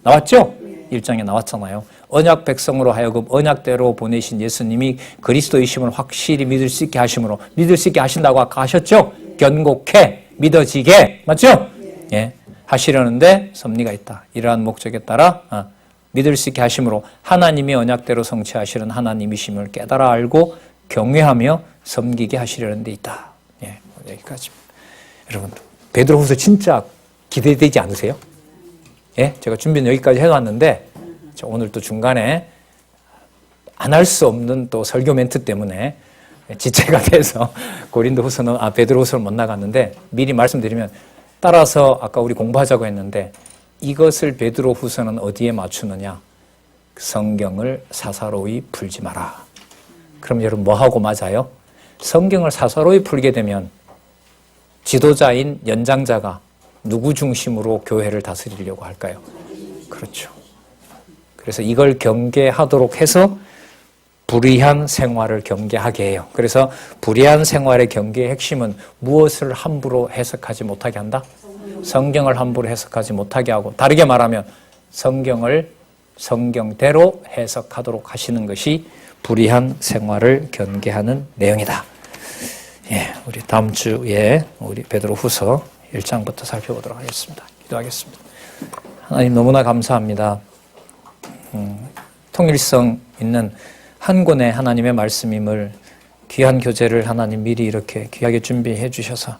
나왔죠? 1장에 나왔잖아요. 언약 백성으로 하여금 언약대로 보내신 예수님이 그리스도이심을 확실히 믿을 수 있게 하심으로 믿을 수 있게 하신다고 아까 하셨죠? 견고케 믿어지게 맞죠? 예, 하시려는데 섭리가 있다. 이러한 목적에 따라 믿을 수 있게 하심으로 하나님이 언약대로 성취하시는 하나님이심을 깨달아 알고 경외하며 섬기게 하시려는 데 있다. 예, 여기까지. 여러분 베드로후서 진짜 기대되지 않으세요? 예, 제가 준비는 여기까지 해놨는데 오늘 또 중간에 안 할 수 없는 또 설교 멘트 때문에 지체가 돼서 고린도후서는 베드로후서를 못 나갔는데 미리 말씀드리면 따라서 아까 우리 공부하자고 했는데 이것을 베드로후서는 어디에 맞추느냐? 성경을 사사로이 풀지 마라. 그럼 여러분 뭐하고 맞아요? 성경을 사사로이 풀게 되면 지도자인 연장자가 누구 중심으로 교회를 다스리려고 할까요? 그렇죠. 그래서 이걸 경계하도록 해서 불의한 생활을 경계하게 해요. 그래서 불의한 생활의 경계의 핵심은 무엇을 함부로 해석하지 못하게 한다? 성경을 함부로 해석하지 못하게 하고 다르게 말하면 성경을 성경대로 해석하도록 하시는 것이 불의한 생활을 경계하는 내용이다. 예, 우리 다음 주에 우리 베드로후서 1장부터 살펴보도록 하겠습니다. 기도하겠습니다. 하나님 너무나 감사합니다. 통일성 있는 한 권의 하나님의 말씀임을 귀한 교재를 하나님 미리 이렇게 귀하게 준비해 주셔서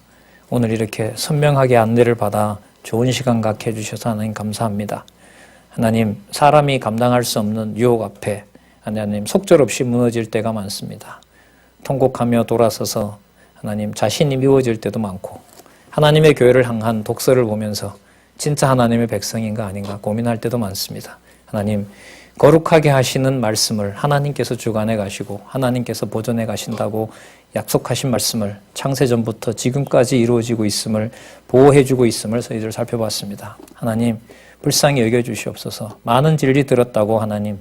오늘 이렇게 선명하게 안내를 받아 좋은 시간 갖게 해주셔서 하나님 감사합니다. 하나님 사람이 감당할 수 없는 유혹 앞에 하나님 속절없이 무너질 때가 많습니다. 통곡하며 돌아서서 하나님 자신이 미워질 때도 많고 하나님의 교회를 향한 독서를 보면서 진짜 하나님의 백성인가 아닌가 고민할 때도 많습니다. 하나님 거룩하게 하시는 말씀을 하나님께서 주관해 가시고 하나님께서 보존해 가신다고 약속하신 말씀을 창세전부터 지금까지 이루어지고 있음을 보호해 주고 있음을 저희들 살펴봤습니다. 하나님 불쌍히 여겨주시옵소서. 많은 진리 들었다고 하나님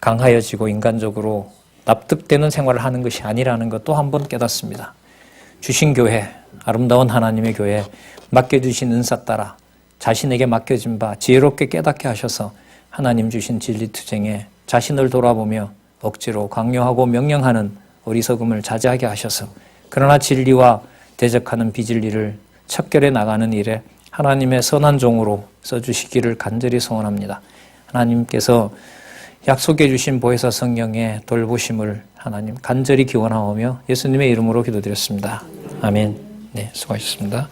강하여지고 인간적으로 납득되는 생활을 하는 것이 아니라는 것 또 한 번 깨닫습니다. 주신 교회, 아름다운 하나님의 교회 맡겨주신 은사 따라 자신에게 맡겨진 바 지혜롭게 깨닫게 하셔서 하나님 주신 진리투쟁에 자신을 돌아보며 억지로 강요하고 명령하는 어리석음을 자제하게 하셔서 그러나 진리와 대적하는 비진리를 척결해 나가는 일에 하나님의 선한 종으로 써주시기를 간절히 소원합니다. 하나님께서 약속해 주신 보혜사 성령의 돌보심을 하나님 간절히 기원하오며 예수님의 이름으로 기도드렸습니다. 아멘. 네, 수고하셨습니다.